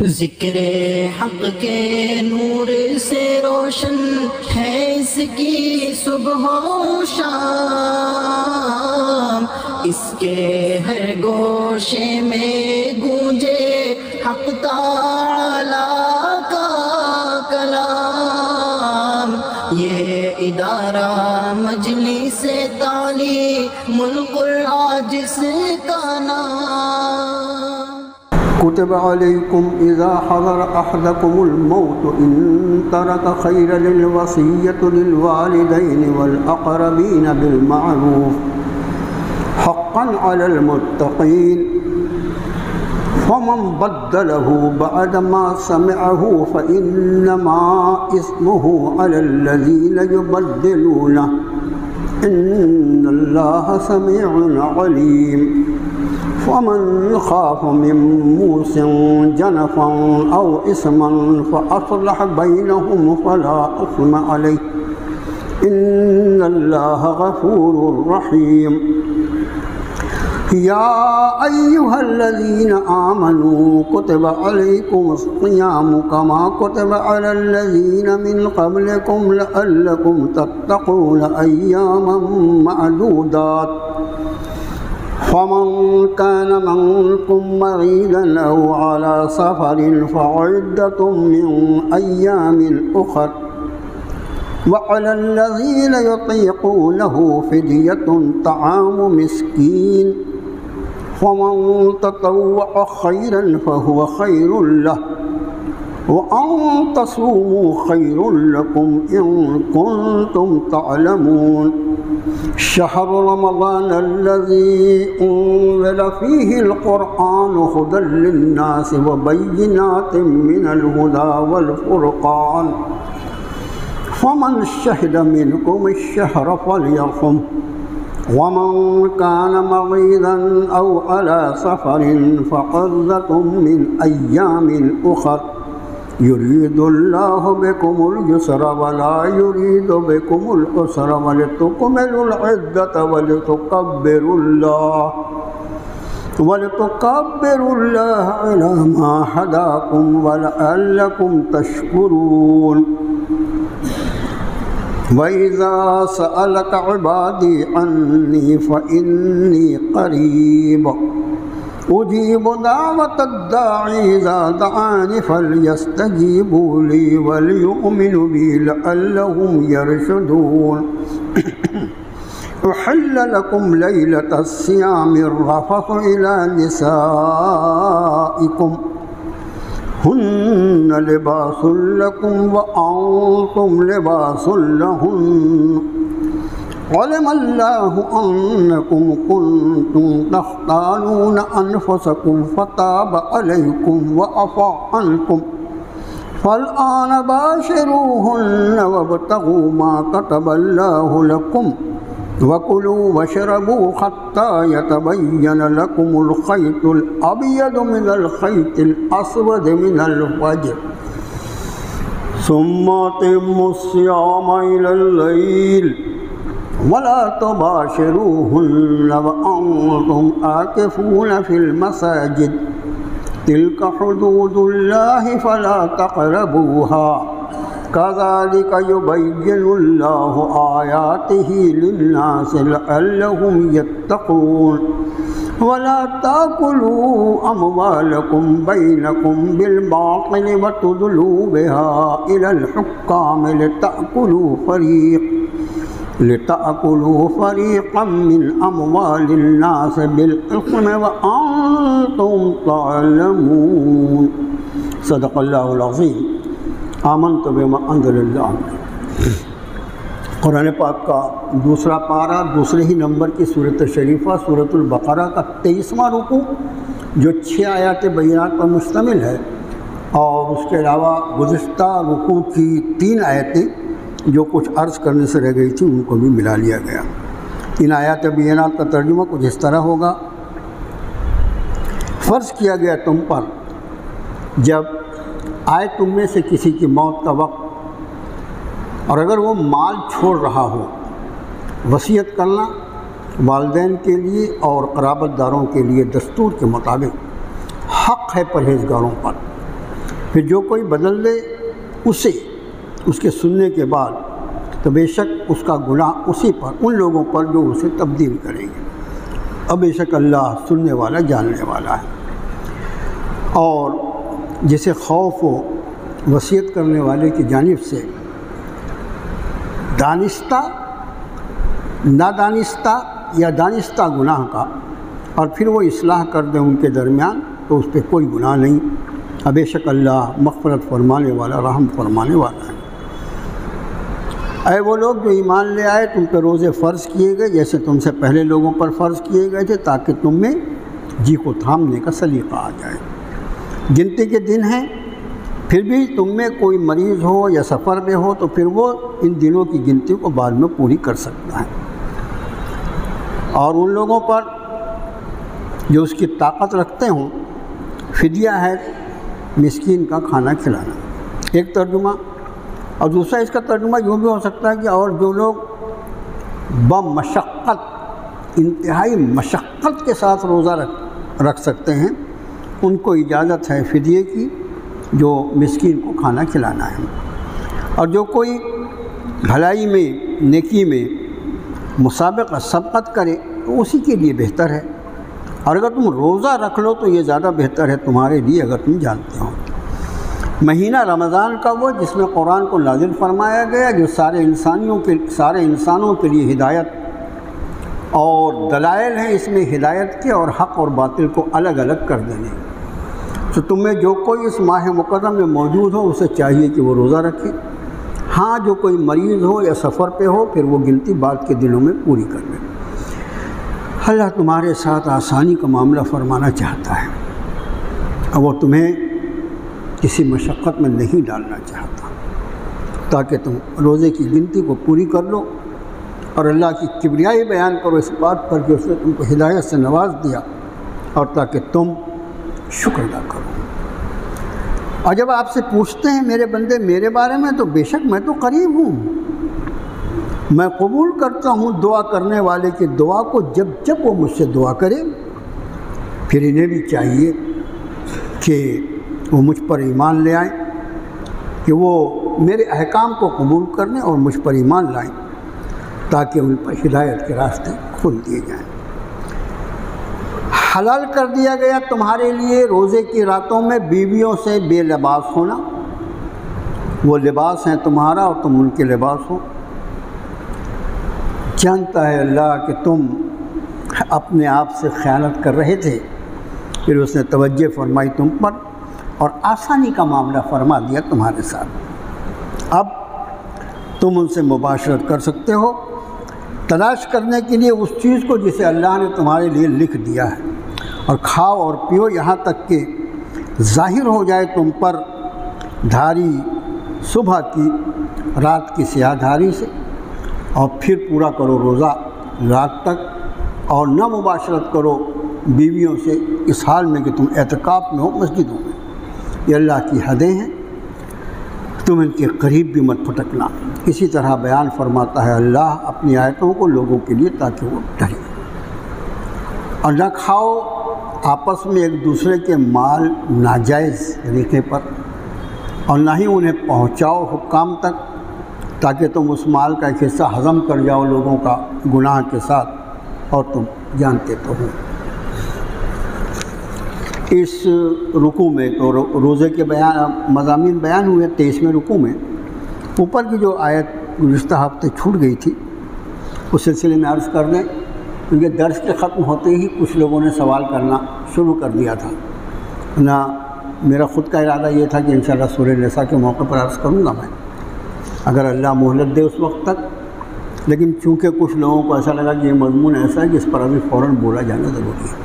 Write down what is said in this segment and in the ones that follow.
ذکر حق کے نور سے روشن ہے اس کی صبح و شام، اس کے ہر گوشے میں گونجے حق تعالیٰ کا کلام۔ یہ ادارہ مجلس تعلیم القرآن جس کا نام۔ كتب عليكم إذا حضر أحدكم الموت إن ترك خيرا الوصية للوالدين والأقربين بالمعروف حقا على المتقين، فمن بدله بعدما سمعه فإنما إثمه على الذين يبدلونه إن الله سميع عليم۔ فمن خاف من موص جنفا أو إثما فأصلح بينهم فلا إثم عليه إن الله غفور رحيم۔ يا أيها الذين آمنوا كتب عليكم الصيام كما كتب على الذين من قبلكم لعلكم تتقون أياما معدودات، فمن كان منكم مريضا أو على سفر فعدة من أيام أخر، وعلى الذين يطيقونه فدية طعام مسكين، فمن تطوع خيرا فهو خير له، وأن تصوموا خير لكم إن كنتم تعلمون۔ شهر رمضان الذي أنزل فيه القرآن هدى للناس وبينات من الهدى والفرقان، فمن شهد منكم الشهر فليصم، ومن كان مريضا أو على سفر فعدة من أيام أخر، يريد الله بكم اليسر ولا يريد بكم العسر ولتكملوا العدة ولتكبروا الله على ما هداكم ولعلكم تشكرون۔ وإذا سألك عبادي عني فإني قريب أجيب دعوة الداعي إذا دعان فليستجيبوا لي وليؤمنوا بي لعلهم يرشدون۔ أحل لكم ليلة الصيام الرفث إلى نسائكم هن لباس لكم وأنتم لباس لهن، علم الله أنكم كنتم تختانون أنفسكم فتاب عليكم وعفى عنكم، فالآن باشروهن وابتغوا ما كتب الله لكم وكلوا واشربوا حتى يتبين لكم الخيط الأبيض من الخيط الأسود من الفجر، ثم أتموا الصيام إلى الليل ولا تباشروهن وأنتم عاكفون في المساجد، تلك حدود الله فلا تقربوها، كذلك يبين الله آياته للناس لعلهم يتقون۔ ولا تأكلوا أموالكم بينكم بالباطل وتدلوا بها إلى الحكام لتأكلوا فريقا من أموال الناس بالإثم وأنتم تعلمون۔ صدق اللہ العظیم۔ آمنت بما انزل اللہ۔ قرآن پاک کا دوسرا پارہ دوسرے ہی نمبر کی صورت شریفہ سورۃ البقرہ کا 23واں رکوع جو 6 آیات بینات پر مشتمل ہے، اور اس کے علاوہ گزشتہ رکوع کی 3 آیتیں جو کچھ عرض کرنے سے رہ گئی تھی ان کو بھی ملا لیا گیا۔ ان آیات بینات کا ترجمہ کچھ اس طرح ہوگا: فرض کیا گیا تم پر جب آئے تم میں سے کسی کی موت کا وقت، اور اگر وہ مال چھوڑ رہا ہو، وصیت کرنا والدین کے لیے اور قرابت داروں کے لیے دستور کے مطابق حق ہے پرہیزگاروں پر، پھر جو کوئی بدل دے اسے اس کے سننے کے بعد تو بے شک اس کا گناہ اسی پر، ان لوگوں پر جو اسے تبدیل کریں گے، اب بے شک اللہ سننے والا جاننے والا ہے۔ اور جسے خوف و وصیت کرنے والے کی جانب سے دانستہ، نادانستہ یا دانستہ گناہ کا، اور پھر وہ اصلاح کر دیں ان کے درمیان، تو اس پہ کوئی گناہ نہیں، اب بے شک اللہ مغفرت فرمانے والا، رحم فرمانے والا ہے۔ اے وہ لوگ جو ایمان لے آئے، تم پہ روزے فرض کیے گئے جیسے تم سے پہلے لوگوں پر فرض کیے گئے تھے، تاکہ تم میں جی کو تھامنے کا سلیقہ آ جائے۔ گنتی کے دن ہیں، پھر بھی تم میں کوئی مریض ہو یا سفر میں ہو تو پھر وہ ان دنوں کی گنتی کو بعد میں پوری کر سکتا ہے۔ اور ان لوگوں پر جو اس کی طاقت رکھتے ہوں، فدیہ ہے مسکین کا کھانا کھلانا، ایک ترجمہ۔ اور دوسرا اس کا ترجمہ یوں بھی ہو سکتا ہے کہ اور جو لوگ بمشقت، انتہائی مشقت کے ساتھ روزہ رکھ سکتے ہیں، ان کو اجازت ہے فدیے کی، جو مسکین کو کھانا کھلانا ہے۔ اور جو کوئی بھلائی میں، نیکی میں مسابقہ، سبقت کرے تو اسی کے لیے بہتر ہے، اور اگر تم روزہ رکھ لو تو یہ زیادہ بہتر ہے تمہارے لیے، اگر تم جانتے ہو۔ مہینہ رمضان کا وہ جس میں قرآن کو نازل فرمایا گیا، جو سارے انسانوں کے لیے ہدایت اور دلائل ہیں اس میں ہدایت کے، اور حق اور باطل کو الگ الگ کر دینے۔ تو تم میں جو کوئی اس ماہ مکرم میں موجود ہو اسے چاہیے کہ وہ روزہ رکھے، ہاں جو کوئی مریض ہو یا سفر پہ ہو پھر وہ گنتی بعد کے دنوں میں پوری کر لے۔ اللہ تمہارے ساتھ آسانی کا معاملہ فرمانا چاہتا ہے، اور وہ تمہیں کسی مشقت میں نہیں ڈالنا چاہتا، تاکہ تم روزے کی گنتی کو پوری کر لو، اور اللہ کی کبریائی بیان کرو اس بات پر کہ اس نے تم کو ہدایت سے نواز دیا، اور تاکہ تم شکر ادا کرو۔ اور جب آپ سے پوچھتے ہیں میرے بندے میرے بارے میں، تو بے شک میں تو قریب ہوں، میں قبول کرتا ہوں دعا کرنے والے کی دعا کو جب جب وہ مجھ سے دعا کرے۔ پھر انہیں بھی چاہیے کہ وہ مجھ پر ایمان لے آئیں، کہ وہ میرے احکام کو قبول کرنے اور مجھ پر ایمان لائیں، تاکہ ان پر ہدایت کے راستے کھول دیے جائیں۔ حلال کر دیا گیا تمہارے لیے روزے کی راتوں میں بیویوں سے بے لباس ہونا، وہ لباس ہیں تمہارا اور تم ان کے لباس ہو۔ جانتا ہے اللہ کہ تم اپنے آپ سے خیانت کر رہے تھے، پھر اس نے توجہ فرمائی تم پر اور آسانی کا معاملہ فرما دیا تمہارے ساتھ۔ اب تم ان سے مباشرت کر سکتے ہو، تلاش کرنے کے لیے اس چیز کو جسے اللہ نے تمہارے لیے لکھ دیا ہے، اور کھاؤ اور پیو یہاں تک کہ ظاہر ہو جائے تم پر دھاری صبح کی رات کی سیاہ دھاری سے، اور پھر پورا کرو روزہ رات تک، اور نہ مباشرت کرو بیویوں سے اس حال میں کہ تم اعتکاف میں ہو مسجدوں میں۔ یہ اللہ کی حدیں ہیں، تم ان کے قریب بھی مت پھٹکنا۔ اسی طرح بیان فرماتا ہے اللہ اپنی آیتوں کو لوگوں کے لیے تاکہ وہ ڈریں، اور نہ کھاؤ آپس میں ایک دوسرے کے مال ناجائز طریقے پر، اور نہ ہی انہیں پہنچاؤ حکام تک تاکہ تم اس مال کا ایک حصہ ہضم کر جاؤ لوگوں کا گناہ کے ساتھ، اور تم جانتے تو ہو۔ اس رکوع میں تو روزے کے مضامین بیان ہوئے 23ویں رکوع میں۔ اوپر کی جو آیت گزشتہ ہفتے چھوٹ گئی تھی اس سلسلے میں عرض کر دیں، کیونکہ درس کے ختم ہوتے ہی کچھ لوگوں نے سوال کرنا شروع کر دیا تھا، نہ میرا خود کا ارادہ یہ تھا کہ انشاءاللہ سورہ نساء کے موقع پر عرض کروں گا میں، اگر اللہ مہلت دے اس وقت تک، لیکن چونکہ کچھ لوگوں کو ایسا لگا کہ یہ مضمون ایسا ہے کہ اس پر ابھی فوراً بولا جانا ضروری ہے۔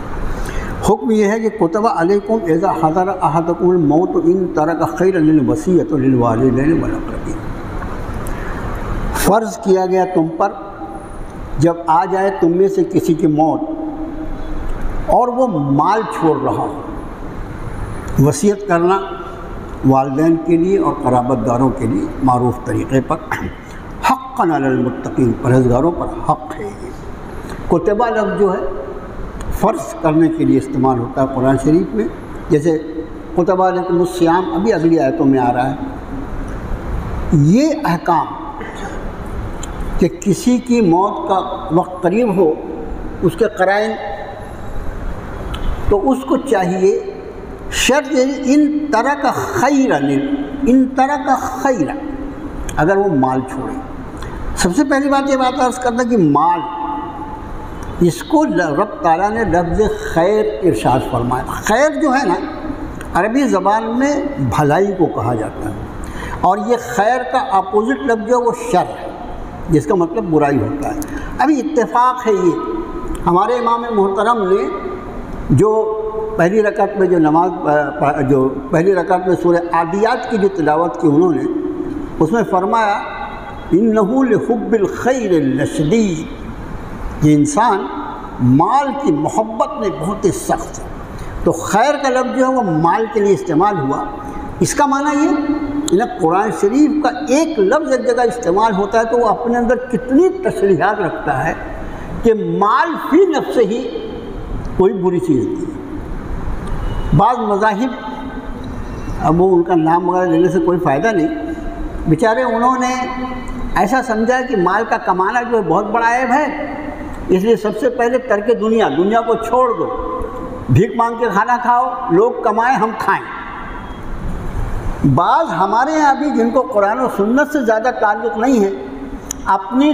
حکم یہ ہے کہ کتب علیکم اذا حضر احدکم الموت ان ترک خیرا للوصیۃ للوالدین والاقربین، فرض کیا گیا تم پر جب آ جائے تم میں سے کسی کی موت اور وہ مال چھوڑ رہا ہو، وصیت کرنا والدین کے لیے اور قرابت داروں کے لیے معروف طریقے پر، حقا علی المتقین، پرہیزگاروں پر حق ہے۔ یہ کتبہ لفظ جو ہے فرض کرنے کے لیے استعمال ہوتا ہے قرآن شریف میں، جیسے کتب علیکم الصیام ابھی اگلی آیتوں میں آ رہا ہے۔ یہ احکام کہ کسی کی موت کا وقت قریب ہو، اس کے قرائن، تو اس کو چاہیے شرط ان ترک خیرا، ان ترک خیرا، اگر وہ مال چھوڑے۔ سب سے پہلی بات یہ بات عرض کرنا کہ مال، اس کو رب تعالیٰ نے لفظ خیر ارشاد فرمایا۔ خیر جو ہے نا، عربی زبان میں بھلائی کو کہا جاتا ہے، اور یہ خیر کا اپوزٹ لفظ جو وہ شر ہے، جس کا مطلب برائی ہوتا ہے۔ ابھی اتفاق ہے یہ، ہمارے امام محترم نے جو پہلی رکعت میں جو نماز جو پہلی رکعت میں سورہ عادیات کی جو تلاوت کی انہوں نے، اس میں فرمایا انہ لحب الخیر لشدید، یہ انسان مال کی محبت میں بہت ہی سخت ہے۔ تو خیر کا لفظ جو ہے وہ مال کے لیے استعمال ہوا۔ اس کا معنی یہ قرآن شریف کا ایک لفظ ایک جگہ استعمال ہوتا ہے تو وہ اپنے اندر کتنی تشریحات رکھتا ہے کہ مال فی نفس ہی کوئی بری چیز نہیں ہے۔ بعض مذاہب، اب وہ ان کا نام وغیرہ لینے سے کوئی فائدہ نہیں، بیچارے انہوں نے ایسا سمجھا کہ مال کا کمانا جو ہے بہت بڑا عیب ہے، اس لیے سب سے پہلے ترک دنیا کو چھوڑ دو، بھیک مانگ کے کھانا کھاؤ، لوگ کمائیں ہم کھائیں۔ بعض ہمارے یہاں بھی جن کو قرآن و سنت سے زیادہ تعلق نہیں ہے، اپنی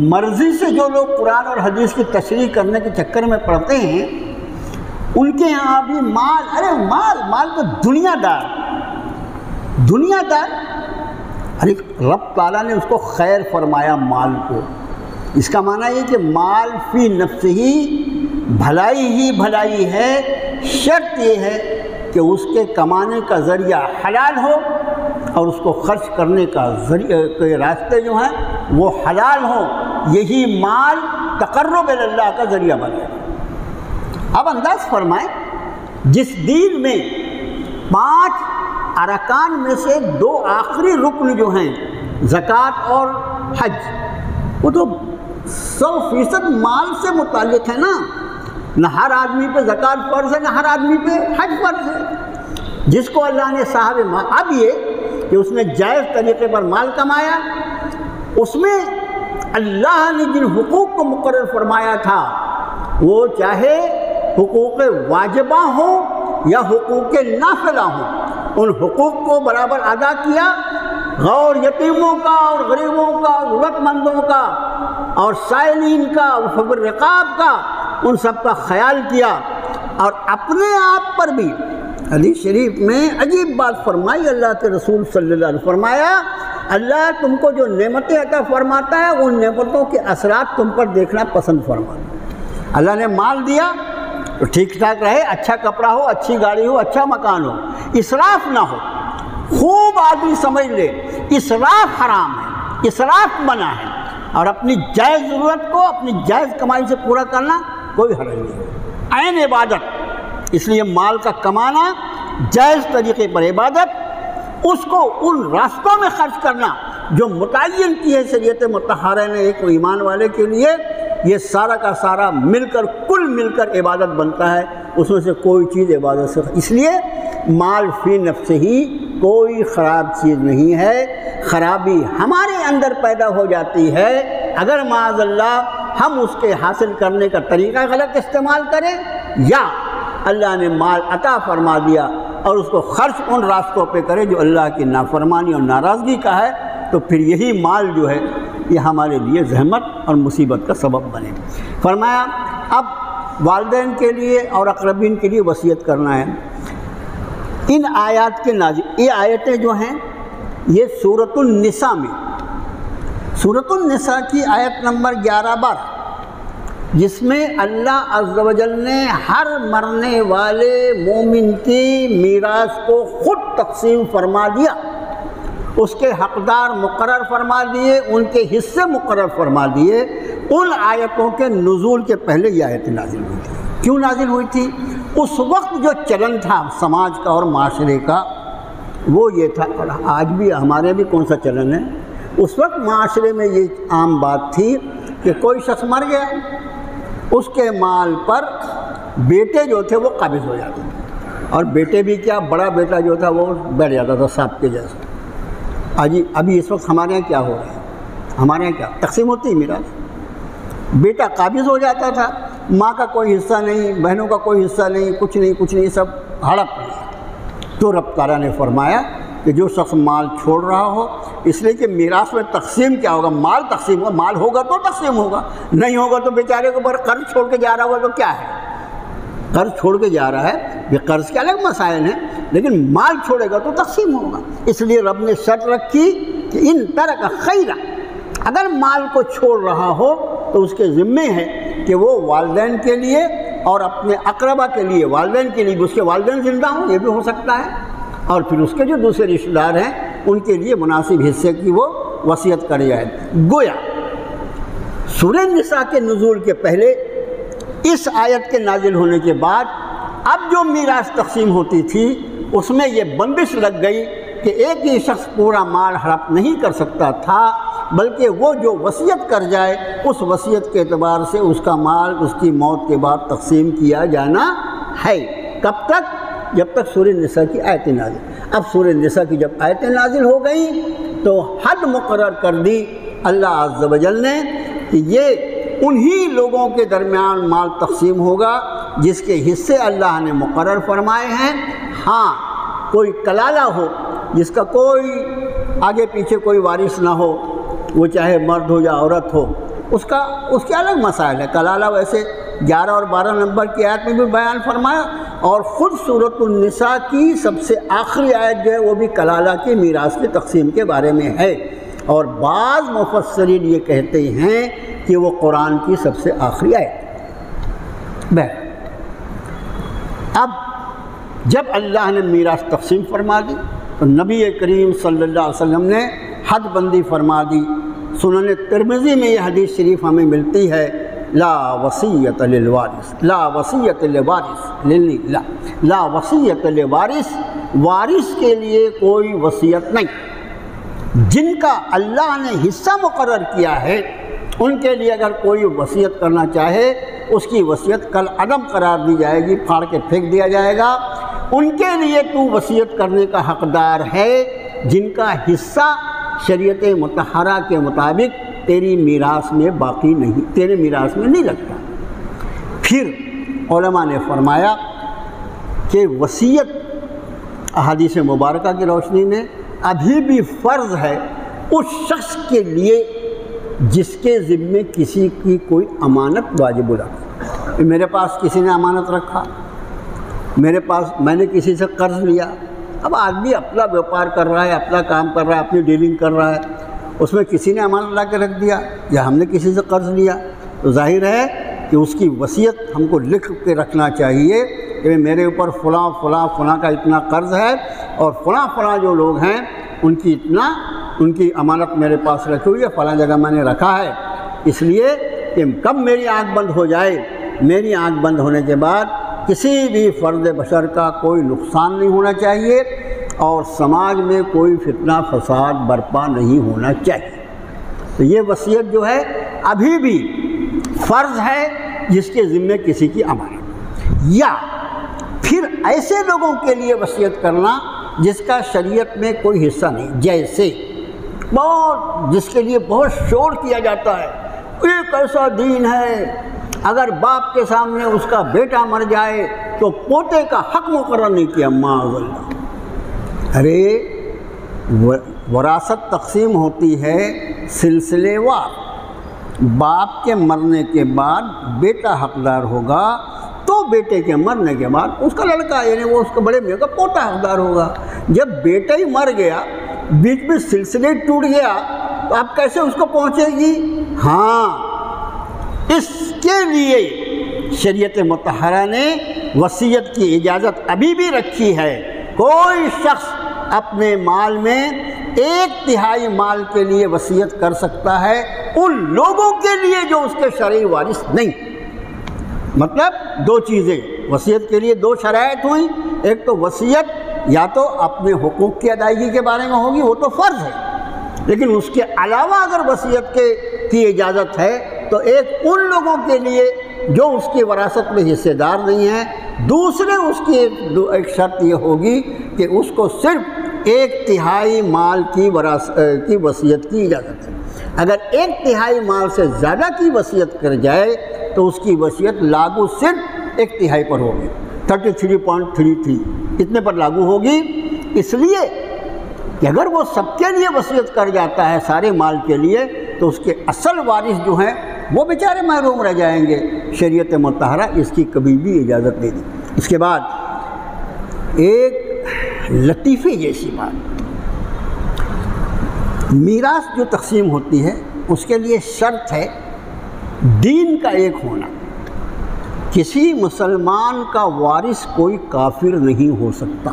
مرضی سے جو لوگ قرآن اور حدیث کی تشریح کرنے کے چکر میں پڑتے ہیں، ان کے یہاں بھی مال، ارے مال تو دنیا دار، ارے رب تعالیٰ نے اس کو خیر فرمایا مال کو۔ اس کا معنی یہ کہ مال فی نفس ہی بھلائی ہے، شرط یہ ہے کہ اس کے کمانے کا ذریعہ حلال ہو اور اس کو خرچ کرنے کا کے راستے جو ہیں وہ حلال ہوں، یہی مال تقرب اللہ کا ذریعہ بنے۔ اب انداز فرمائیں، جس دین میں 5 ارکان میں سے 2 آخری رکن جو ہیں زکوٰۃ اور حج، وہ تو 100% مال سے متعلق ہے نا۔ نہ ہر آدمی پہ زکوٰۃ فرض ہے، نہ ہر آدمی پہ حج فرض ہے۔ جس کو اللہ نے صاحب مال، اب یہ کہ اس نے جائز طریقے پر مال کمایا، اس میں اللہ نے جن حقوق کو مقرر فرمایا تھا، وہ چاہے حقوق واجبہ ہوں یا حقوق نافلہ ہوں، ان حقوق کو برابر ادا کیا۔ غور یتیموں کا اور غریبوں کا، ضرورت مندوں کا اور سائلین کا اور فقر رقاب کا، ان سب کا خیال کیا۔ اور اپنے آپ پر بھی حدیث شریف میں عجیب بات فرمائی، اللہ کے رسول صلی اللہ علیہ وسلم فرمایا، اللہ تم کو جو نعمتیں عطا فرماتا ہے ان نعمتوں کے اثرات تم پر دیکھنا پسند فرماتا۔ اللہ نے مال دیا تو ٹھیک ٹھاک رہے، اچھا کپڑا ہو، اچھی گاڑی ہو، اچھا مکان ہو، اسراف نہ ہو۔ خوب آدمی سمجھ لے اسراف حرام ہے، اسراف منع ہے، اور اپنی جائز ضرورت کو اپنی جائز کمائی سے پورا کرنا کوئی حرج نہیں ہے، عین عبادت۔ اس لیے مال کا کمانا جائز طریقے پر عبادت، اس کو ان راستوں میں خرچ کرنا جو متعین کی ہے شریعت مطہرہ نے ایک ایمان والے کے لیے، یہ سارا کا سارا کل مل کر عبادت بنتا ہے، اس میں سے کوئی چیز عبادت سے۔ اس لیے مال فی نفس ہی کوئی خراب چیز نہیں ہے، خرابی ہمارے اندر پیدا ہو جاتی ہے اگر معاذ اللہ ہم اس کے حاصل کرنے کا طریقہ غلط استعمال کریں، یا اللہ نے مال عطا فرما دیا اور اس کو خرچ ان راستوں پہ کرے جو اللہ کی نافرمانی اور ناراضگی کا ہے، تو پھر یہی مال جو ہے یہ ہمارے لیے زحمت اور مصیبت کا سبب بنے۔ فرمایا اب والدین کے لیے اور اقربین کے لیے وصیت کرنا ہے۔ ان آیات کے نازل، یہ آیتیں جو ہیں یہ سورۃ النساء میں، سورۃ النساء کی آیت نمبر 11-12، جس میں اللہ عز و جل نے ہر مرنے والے مومن کی میراث کو خود تقسیم فرما دیا، اس کے حقدار مقرر فرما دیے، ان کے حصے مقرر فرما دیے۔ ان آیتوں کے نزول کے پہلے یہ آیت نازل ہوئی تھی۔ کیوں نازل ہوئی تھی؟ اس وقت جو چلن تھا سماج کا اور معاشرے کا وہ یہ تھا، اور آج بھی ہمارے بھی کون سا چلن ہے، اس وقت معاشرے میں یہ عام بات تھی کہ کوئی شخص مر گیا، اس کے مال پر بیٹے جو تھے وہ قابض ہو جاتے تھے۔ اور بیٹے بھی کیا، بڑا بیٹا جو تھا وہ بیٹھ جاتا تھا سانپ کے جیسا۔ ابھی اس وقت ہمارے یہاں کیا ہو رہا ہے، ہمارے یہاں کیا تقسیم ہوتی ہے میراث، بیٹا قابض ہو جاتا تھا، ماں کا کوئی حصہ نہیں، بہنوں کا کوئی حصہ نہیں، کچھ نہیں، سب ہڑپ لیا۔ تو رب تعالیٰ نے فرمایا کہ جو شخص مال چھوڑ رہا ہو، اس لیے کہ میراث میں تقسیم کیا ہوگا، مال تقسیم ہوگا، مال ہوگا تو تقسیم ہوگا، نہیں ہوگا تو بیچارے کو قرض چھوڑ کے جا رہا ہوگا تو کیا ہے، قرض چھوڑ کے جا رہا ہے، یہ قرض کے الگ مسائل ہیں، لیکن مال چھوڑے گا تو تقسیم ہوگا۔ اس لیے رب نے شرط رکھی کہ ان ترک خیرا، اگر مال کو چھوڑ رہا ہو تو اس کے ذمے ہے کہ وہ والدین کے لیے اور اپنے اقربا کے لیے، والدین کے لیے بھی، اس کے والدین زندہ ہوں یہ بھی ہو سکتا ہے، اور پھر اس کے جو دوسرے رشتہ دار ہیں ان کے لیے مناسب حصے کی وہ وصیت کر جائے۔ گویا سورہ نساء کے نزول کے پہلے، اس آیت کے نازل ہونے کے بعد اب جو میراث تقسیم ہوتی تھی اس میں یہ بندش لگ گئی کہ ایک ہی شخص پورا مال ہڑپ نہیں کر سکتا تھا، بلکہ وہ جو وصیت کر جائے اس وصیت کے اعتبار سے اس کا مال اس کی موت کے بعد تقسیم کیا جانا ہے۔ کب تک؟ جب تک سورہ نساء کی آیتیں نازل۔ اب سورہ نساء کی جب آیتیں نازل ہو گئیں تو حد مقرر کر دی اللہ عز و جل نے کہ یہ انہی لوگوں کے درمیان مال تقسیم ہوگا جس کے حصے اللہ نے مقرر فرمائے ہیں۔ ہاں کوئی کلالہ ہو جس کا کوئی آگے پیچھے کوئی وارث نہ ہو، وہ چاہے مرد ہو یا عورت ہو، اس کے الگ مسائل ہے۔ کلالہ ویسے 11 اور 12 نمبر کی آیت میں بھی بیان فرمایا، اور خود سورۃ النساء کی سب سے آخری آیت جو ہے وہ بھی کلالہ کی میراث کی تقسیم کے بارے میں ہے، اور بعض مفسرین یہ کہتے ہیں کہ وہ قرآن کی سب سے آخری آیت ہے۔ اب جب اللہ نے میراث تقسیم فرما دی تو نبی کریم صلی اللہ علیہ وسلم نے حد بندی فرما دی۔ سنن ترمذی میں یہ حدیث شریف ہمیں ملتی ہے، لا وصیت للوارث، لا وصیت للوارث، لا وصیت للوارث، وارث کے لیے کوئی وصیت نہیں۔ جن کا اللہ نے حصہ مقرر کیا ہے ان کے لیے اگر کوئی وصیت کرنا چاہے اس کی وصیت کل عدم قرار دی جائے گی، پھاڑ کے پھینک دیا جائے گا۔ ان کے لیے تو وصیت کرنے کا حقدار ہے جن کا حصہ شریعت مطہرہ کے مطابق تیری میراث میں باقی نہیں، تیرے میراث میں نہیں لگتا۔ پھر علماء نے فرمایا کہ وصیت احادیث مبارکہ کی روشنی میں ابھی بھی فرض ہے اس شخص کے لیے جس کے ذمے کسی کی کوئی امانت واجب العطا۔ میرے پاس کسی نے امانت رکھا، میں نے کسی سے قرض لیا، اب آدمی اپنا بیوپار کر رہا ہے، اپنا کام کر رہا ہے، اپنی ڈیلنگ کر رہا ہے، اس میں کسی نے امانت لا کے رکھ دیا یا ہم نے کسی سے قرض لیا، تو ظاہر ہے کہ اس کی وصیت ہم کو لکھ کے رکھنا چاہیے کہ میرے اوپر فلاں فلاں فلاں کا اتنا قرض ہے، اور فلاں فلاں جو لوگ ہیں ان کی امانت میرے پاس رکھی ہوئی ہے، فلاں جگہ میں نے رکھا ہے، اس لیے کہ کب میری آنکھ بند ہو جائے، میری آنکھ بند ہونے کے بعد کسی بھی فرد بشر کا کوئی نقصان نہیں ہونا چاہیے اور سماج میں کوئی فتنہ فساد برپا نہیں ہونا چاہیے۔ تو یہ وصیت جو ہے ابھی بھی فرض ہے جس کے ذمے کسی کی امانت، یا پھر ایسے لوگوں کے لیے وصیت کرنا جس کا شریعت میں کوئی حصہ نہیں، جیسے جس کے لیے بہت شور کیا جاتا ہے، ایک ایسا دین ہے اگر باپ کے سامنے اس کا بیٹا مر جائے تو پوتے کا حق مقرر نہیں کیا، معاذ اللہ۔ ارے وراثت تقسیم ہوتی ہے سلسلے وار، باپ کے مرنے کے بعد بیٹا حقدار ہوگا تو بیٹے کے مرنے کے بعد اس کا لڑکا یعنی وہ اس کے بڑے میاں کا پوتا حقدار ہوگا۔ جب بیٹا ہی مر گیا، بیچ میں سلسلے ٹوٹ گیا تو اب کیسے اس کو پہنچے گی؟ ہاں، اس کے لیے شریعت مطہرہ نے وصیت کی اجازت ابھی بھی رکھی ہے۔ کوئی شخص اپنے مال میں 1/3 مال کے لیے وصیت کر سکتا ہے ان لوگوں کے لیے جو اس کے شرعی وارث نہیں۔ مطلب دو چیزیں، وصیت کے لیے دو شرائط ہوئیں، ایک تو وصیت یا تو اپنے حقوق کی ادائیگی کے بارے میں ہوگی، وہ تو فرض ہے، لیکن اس کے علاوہ اگر وصیت کی اجازت ہے تو ایک ان لوگوں کے لیے جو اس کی وراثت میں حصے دار نہیں ہیں، دوسرے اس کی ایک شرط یہ ہوگی کہ اس کو صرف 1/3 مال کی وصیت کی اجازت ہے۔ اگر 1/3 مال سے زیادہ کی وصیت کر جائے تو اس کی وصیت لاگو صرف 1/3 پر ہوگی، 33.33 اتنے پر لاگو ہوگی۔ اس لیے کہ اگر وہ سب کے لیے وصیت کر جاتا ہے سارے مال کے لیے تو اس کے اصل وارث جو ہیں وہ بیچارے محروم رہ جائیں گے۔ شریعت مطہرہ اس کی کبھی بھی اجازت نہیں دی۔ اس کے بعد ایک لطیفے جیسی بات، میراث جو تقسیم ہوتی ہے اس کے لیے شرط ہے دین کا ایک ہونا۔ کسی مسلمان کا وارث کوئی کافر نہیں ہو سکتا،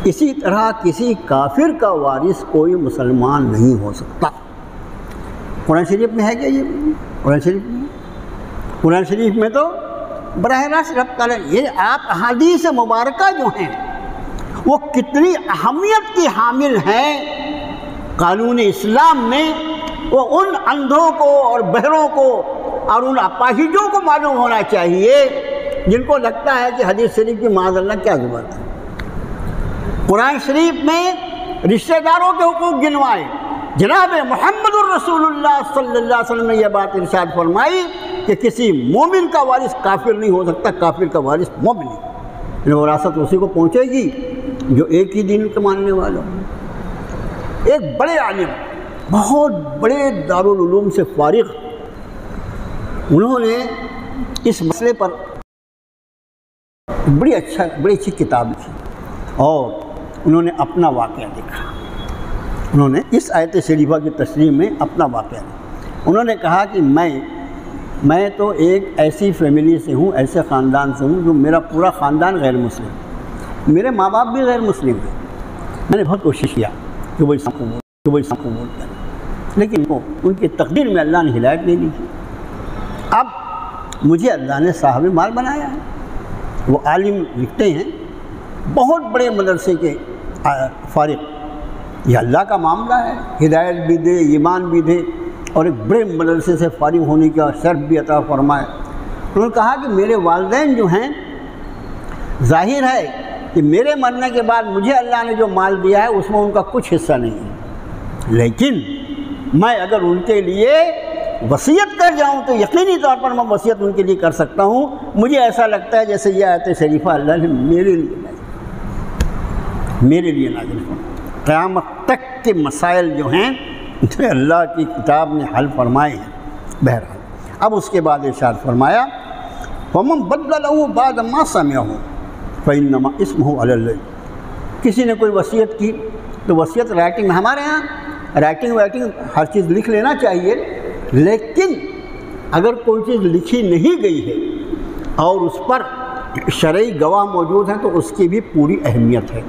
اسی طرح کسی کافر کا وارث کوئی مسلمان نہیں ہو سکتا۔ قرآن شریف میں ہے کیا یہ؟ قرآن شریف میں، قرآن شریف میں تو براہ راست رب تعالیٰ یہ آپ احادیث مبارکہ جو ہیں وہ کتنی اہمیت کی حامل ہیں قانون اسلام میں، وہ ان اندھوں کو اور بہروں کو اور ان اپاہجوں کو معلوم ہونا چاہیے جن کو لگتا ہے کہ حدیث شریف کی معاذ اللہ کیا ضرورت ہے۔ قرآن شریف میں رشتہ داروں کے حقوق گنوائے، جناب محمد الرسول اللہ صلی اللہ علیہ وسلم نے یہ بات ارشاد فرمائی کہ کسی مومن کا وارث کافر نہیں ہو سکتا، کافر کا وارث مومن نہیں۔ وراثت اسی کو پہنچے گی جو ایک ہی دین کے ماننے والا ہو۔ ایک بڑے عالم، بہت بڑے دارالعلوم سے فارغ، انہوں نے اس مسئلے پر بڑی اچھی کتاب لکھی اور انہوں نے اپنا واقعہ لکھا۔ انہوں نے اس آیت شریفہ کی تشریح میں اپنا واقعہ لکھا۔ انہوں نے کہا کہ میں تو ایک ایسی فیملی سے ہوں، ایسے خاندان سے ہوں جو میرا پورا خاندان غیر مسلم، میرے ماں باپ بھی غیر مسلم ہیں۔ میں نے بہت کوشش کیا کہ وہ اسلام قبول کریں، لیکن ان کی تقدیر میں اللہ نے ہدایت نہیں دی۔ اب مجھے اللہ نے صاحب مال بنایا ہے۔ وہ عالم لکھتے ہیں، بہت بڑے مدرسے کے فارغ، یہ اللہ کا معاملہ ہے، ہدایت بھی دے، ایمان بھی دے اور ایک بڑے مدرسے سے فارغ ہونے کا شرف بھی عطا فرمائے۔ انہوں نے کہا کہ میرے والدین جو ہیں، ظاہر ہے کہ میرے مرنے کے بعد مجھے اللہ نے جو مال دیا ہے اس میں ان کا کچھ حصہ نہیں ہے، لیکن میں اگر ان کے لیے وصیت کر جاؤں تو یقینی طور پر میں وصیت ان کے لیے کر سکتا ہوں۔ مجھے ایسا لگتا ہے جیسے یہ آیت شریفہ اللہ نے میرے لیے نازل فرمائی۔ قیامت تک کے مسائل جو ہیں اسے اللہ کی کتاب نے حل فرمائے ہیں۔ بہرحال اب اس کے بعد ارشاد فرمایا وَمَن بَدَّلَهُ بَعْدَ مَا سَمِعَهُ فَإِنَّمَا اسْمُهُ عَلَى اللَّهِ۔ کسی نے کوئی وصیت کی تو وصیت رائٹنگ میں، ہمارے ہاں رائٹنگ ہر چیز لکھ لینا چاہیے، لیکن اگر کوئی چیز لکھی نہیں گئی ہے اور اس پر شرعی گواہ موجود ہیں تو اس کی بھی پوری اہمیت ہے۔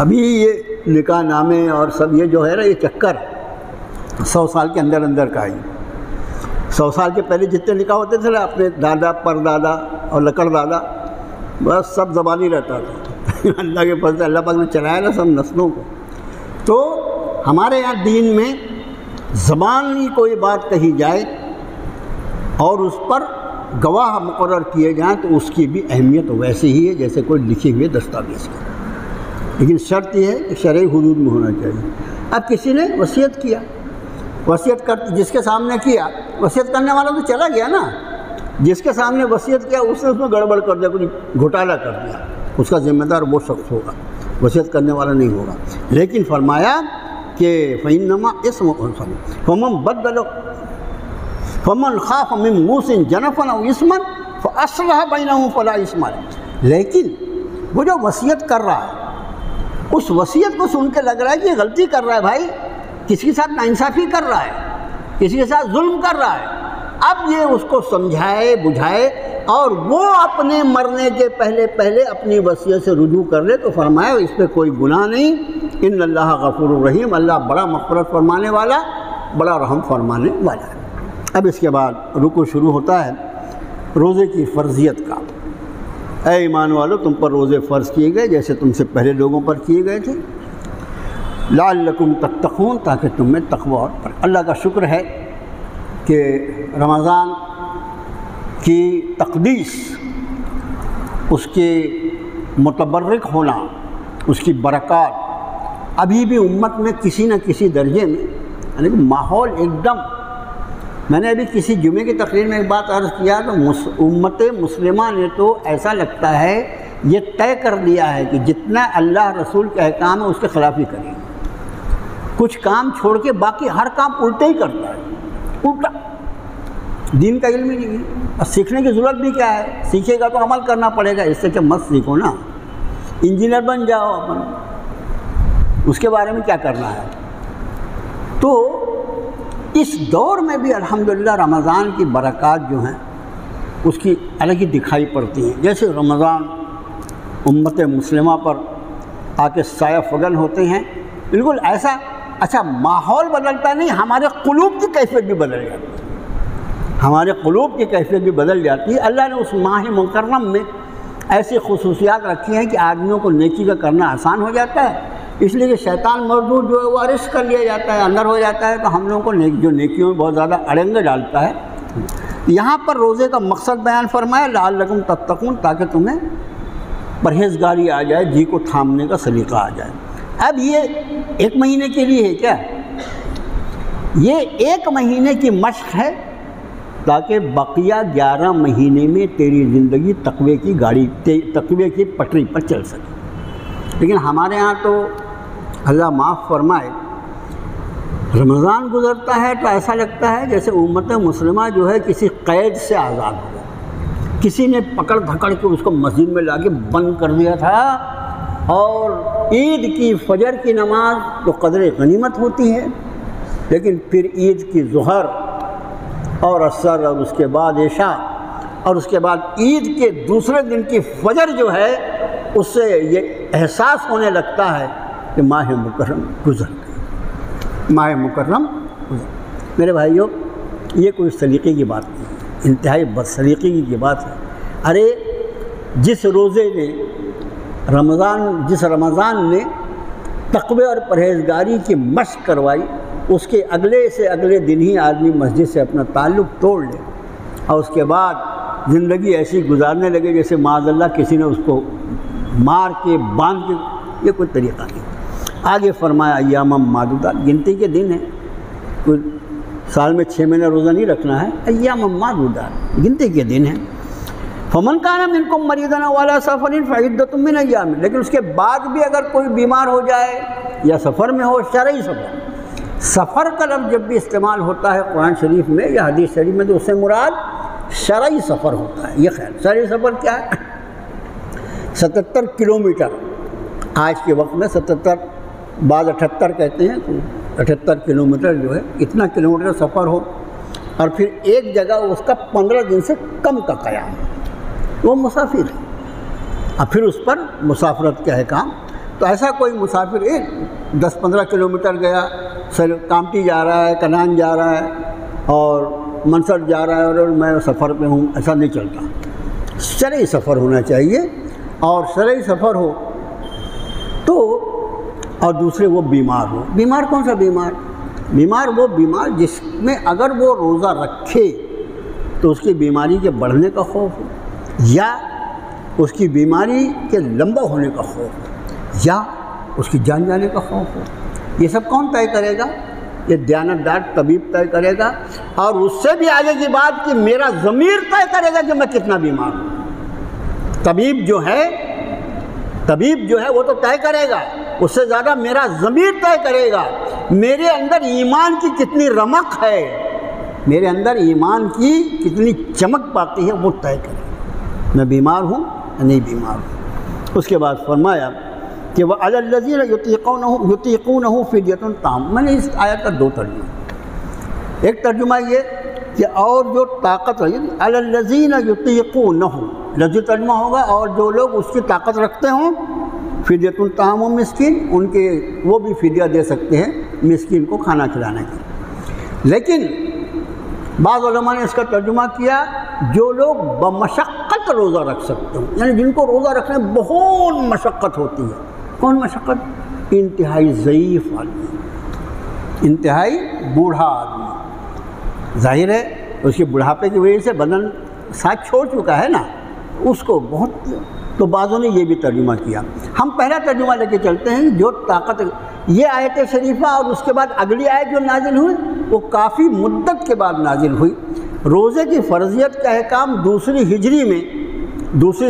ابھی یہ نکاح نامے اور سب یہ جو ہے نا، یہ چکر 100 سال کے اندر کا ہی۔ 100 سال کے پہلے جتنے نکاح ہوتے تھے نا، اپنے دادا پر دادا اور لکڑ دادا، بس سب زبانی رہتا تھا۔ اللہ کے فضل سے اللہ پاک نے چلایا نا سب نسلوں کو۔ تو ہمارے یہاں دین میں زبان کی کوئی بات کہی جائے اور اس پر گواہ مقرر کیے جائیں تو اس کی بھی اہمیت ویسے ہی ہے جیسے کوئی لکھے ہوئے دستاویز کی، لیکن شرط یہ ہے کہ شرعی حدود میں ہونا چاہیے۔ اب کسی نے وصیت کیا، وصیت کر جس کے سامنے کیا، وصیت کرنے والا تو چلا گیا نا، جس کے سامنے وصیت کیا اس نے اس میں گڑبڑ کر دیا، کچھ گھوٹالہ کر دیا، اس کا ذمہ دار وہ شخص ہوگا، وصیت کرنے والا نہیں ہوگا۔ لیکن فرمایا کہ فَإِنَّمَا اسْمُهُ فَمَن بَدَّلَهُ فَمَن خَافَ مِن مُوصٍ جَنَفًا أَوْ إِثْمًا فَأَصْلَحَ بَيْنَهُمْ فَلَا إِثْمَ عَلَيْهِ۔ لیکن وہ جو وصیت کر رہا ہے، اس وصیت کو سن کے لگ رہا ہے کہ یہ غلطی کر رہا ہے، بھائی کسی کے ساتھ ناانصافی کر رہا ہے، کسی کے ساتھ ظلم کر رہا ہے، اب یہ اس کو سمجھائے بجھائے اور وہ اپنے مرنے کے پہلے اپنی وصیت سے رجوع کر لے تو فرمایا اس پہ کوئی گناہ نہیں۔ ان اللہ غفور الرحیم، اللہ بڑا مغفرت فرمانے والا، بڑا رحم فرمانے والا ہے۔ اب اس کے بعد رکوع شروع ہوتا ہے روزے کی فرضیت کا۔ اے ایمان والو، تم پر روزے فرض کیے گئے جیسے تم سے پہلے لوگوں پر کیے گئے تھے، لعلکم تتقون، تاکہ تم میں تقوی اور پر۔ اللہ کا شکر ہے کہ رمضان کی تقدیس اس کے متبرک ہونا، اس کی برکات ابھی بھی امت میں کسی نہ کسی درجے میں، یعنی کہ ماحول ایک دم، میں نے ابھی کسی جمعے کی تقریر میں ایک بات عرض کیا تو امت مسلمہ نے تو ایسا لگتا ہے یہ طے کر دیا ہے کہ جتنا اللہ رسول کے احکام ہے اس کے خلاف ہی کریں، کچھ کام چھوڑ کے باقی ہر کام الٹا ہی کرتا ہے، الٹا، دین کا علم ہی نہیں ہے۔ اور سیکھنے کی ضرورت بھی کیا ہے، سیکھے گا تو عمل کرنا پڑے گا، اس سے کہ مت سیکھو نا، انجینئر بن جاؤ اپن، اس کے بارے میں کیا کرنا ہے۔ تو اس دور میں بھی الحمدللہ رمضان کی برکات جو ہیں اس کی الگ ہی دکھائی پڑتی ہیں۔ جیسے رمضان امت مسلمہ پر آ کے سایہ فگن ہوتے ہیں، بالکل ایسا، اچھا ماحول بدلتا نہیں، ہمارے قلوب کی کیفیت بھی بدل جاتی ہے، ہمارے قلوب کی کیفیت بھی بدل جاتی ہے۔ اللہ نے اس ماہ مکرم میں ایسی خصوصیات رکھی ہیں کہ آدمیوں کو نیکی کا کرنا آسان ہو جاتا ہے، اس لیے کہ شیطان مردود جو ہے وہ ارسٹ کر لیا جاتا ہے، اندر ہو جاتا ہے، تو ہم لوگوں کو جو نیکیوں میں بہت زیادہ اڑنگے ڈالتا ہے۔ یہاں پر روزے کا مقصد بیان فرمایا لعلکم تتقون، تاکہ تمہیں پرہیزگاری آ جائے، جی کو تھامنے کا سلیقہ آ جائے۔ اب یہ ایک مہینے کے لیے ہے کیا؟ یہ ایک مہینے کی مشق ہے تاکہ بقیہ 11 مہینے میں تیری زندگی تقوی کی گاڑی، تقوی کی پٹری پر چل سکے۔ لیکن ہمارے ہاں تو اللہ معاف فرمائے، رمضان گزرتا ہے تو ایسا لگتا ہے جیسے امت مسلمہ جو ہے کسی قید سے آزاد ہو، کسی نے پکڑ دھکڑ کے اس کو مسجد میں لا کے بند کر دیا تھا، اور عید کی فجر کی نماز تو قدر غنیمت ہوتی ہے، لیکن پھر عید کی ظہر اور عصر اور اس کے بعد عشاء اور اس کے بعد عید کے دوسرے دن کی فجر جو ہے اس سے یہ احساس ہونے لگتا ہے کہ ماہ مکرم گزر گئی، ماہ مکرم گزر۔ میرے بھائیوں، یہ کوئی سلیقے کی بات نہیں، انتہائی بد سلیقے کی بات ہے۔ ارے جس روزے نے جس رمضان نے تقوی اور پرہیزگاری کی مشق کروائی، اس کے اگلے دن ہی آدمی مسجد سے اپنا تعلق توڑ لے اور اس کے بعد زندگی ایسی گزارنے لگے جیسے معاذ اللہ کسی نے اس کو مار کے باندھ کے، یہ کوئی طریقہ نہیں۔ آگے فرمایا ایام معدودات، گنتی کے دن ہیں، کوئی سال میں 6 مہینے روزہ نہیں رکھنا ہے، ایام معدودات گنتی کے دن ہیں۔ فمن کان منکم مریضا او علی سفر فعدۃ من ایام، لیکن اس کے بعد بھی اگر کوئی بیمار ہو جائے یا سفر میں ہو، شرعی سفر کا لفظ جب بھی استعمال ہوتا ہے قرآن شریف میں یا حدیث شریف میں تو اس سے مراد شرعی سفر ہوتا ہے۔ یہ خیر شرعی سفر کیا ہے؟ 77 کلومیٹر، آج کے وقت میں 77، بعض 78 کہتے ہیں، 78 کلومیٹر جو ہے، اتنا کلومیٹر سفر ہو اور پھر ایک جگہ اس کا 15 دن سے کم کا قیام، وہ مسافر ہے، اور پھر اس پر مسافرت کا احکام۔ تو ایسا کوئی مسافر 10-15 کلومیٹر گیا، کامٹی جا رہا ہے، کنان جا رہا ہے اور منصر جا رہا ہے اور میں سفر پہ ہوں، ایسا نہیں چلتا۔ شرعی سفر ہونا چاہیے، اور شرعی سفر ہو تو، اور دوسرے وہ بیمار ہو۔ بیمار کون سا بیمار؟ بیمار وہ بیمار جس میں اگر وہ روزہ رکھے تو اس کی بیماری کے بڑھنے کا خوف ہو، یا اس کی بیماری کے لمبا ہونے کا خوف ہو، یا اس کی جان جانے کا خوف ہو۔ یہ سب کون طے کرے گا؟ یہ دیانتدار طبیب طے کرے گا، اور اس سے بھی آگے کی بات کہ میرا ضمیر طے کرے گا کہ میں کتنا بیمار ہوں۔ طبیب جو ہے وہ تو طے کرے گا، اس سے زیادہ میرا ضمیر طے کرے گا، میرے اندر ایمان کی کتنی رمق ہے، میرے اندر ایمان کی کتنی چمک باقی ہے، وہ طے کرے گا میں بیمار ہوں یا نہیں بیمار ہوں۔ اس کے بعد فرمایا کہ وَعَلَى الَّذِينَ يُطِيقُونَهُ فِدْيَةٌ طَعَامُ۔ میں نے اس آیت کا 2 ترجمہ، ایک ترجمہ یہ کہ اور جو طاقت ہے، عَلَى الَّذِينَ يُطِيقُونَهُ لفظی ترجمہ ہوگا، اور جو لوگ اس کی طاقت رکھتے ہوں، فِدْيَةٌ طَعَامُ مسکین، ان کے وہ بھی فدیہ دے سکتے ہیں مسکین کو کھانا کھلانے کا۔ لیکن بعض علماء نے اس کا ترجمہ کیا جو لوگ بمشقت روزہ رکھ سکتے ہیں، یعنی جن کو روزہ رکھنے میں بہت مشقت ہوتی ہے۔ کون مشقت؟ انتہائی ضعیف آدمی، انتہائی بوڑھا آدمی، ظاہر ہے اس کے بڑھاپے کی وجہ سے بدن ساتھ چھوڑ چکا ہے نا، اس کو بہت تو بعضوں نے یہ بھی ترجمہ کیا۔ ہم پہلا ترجمہ لے کے چلتے ہیں، جو طاقت، یہ آیت شریفہ اور اس کے بعد اگلی آیت جو نازل ہوئی وہ کافی مدت کے بعد نازل ہوئی۔ روزے کی فرضیت کا احکام دوسری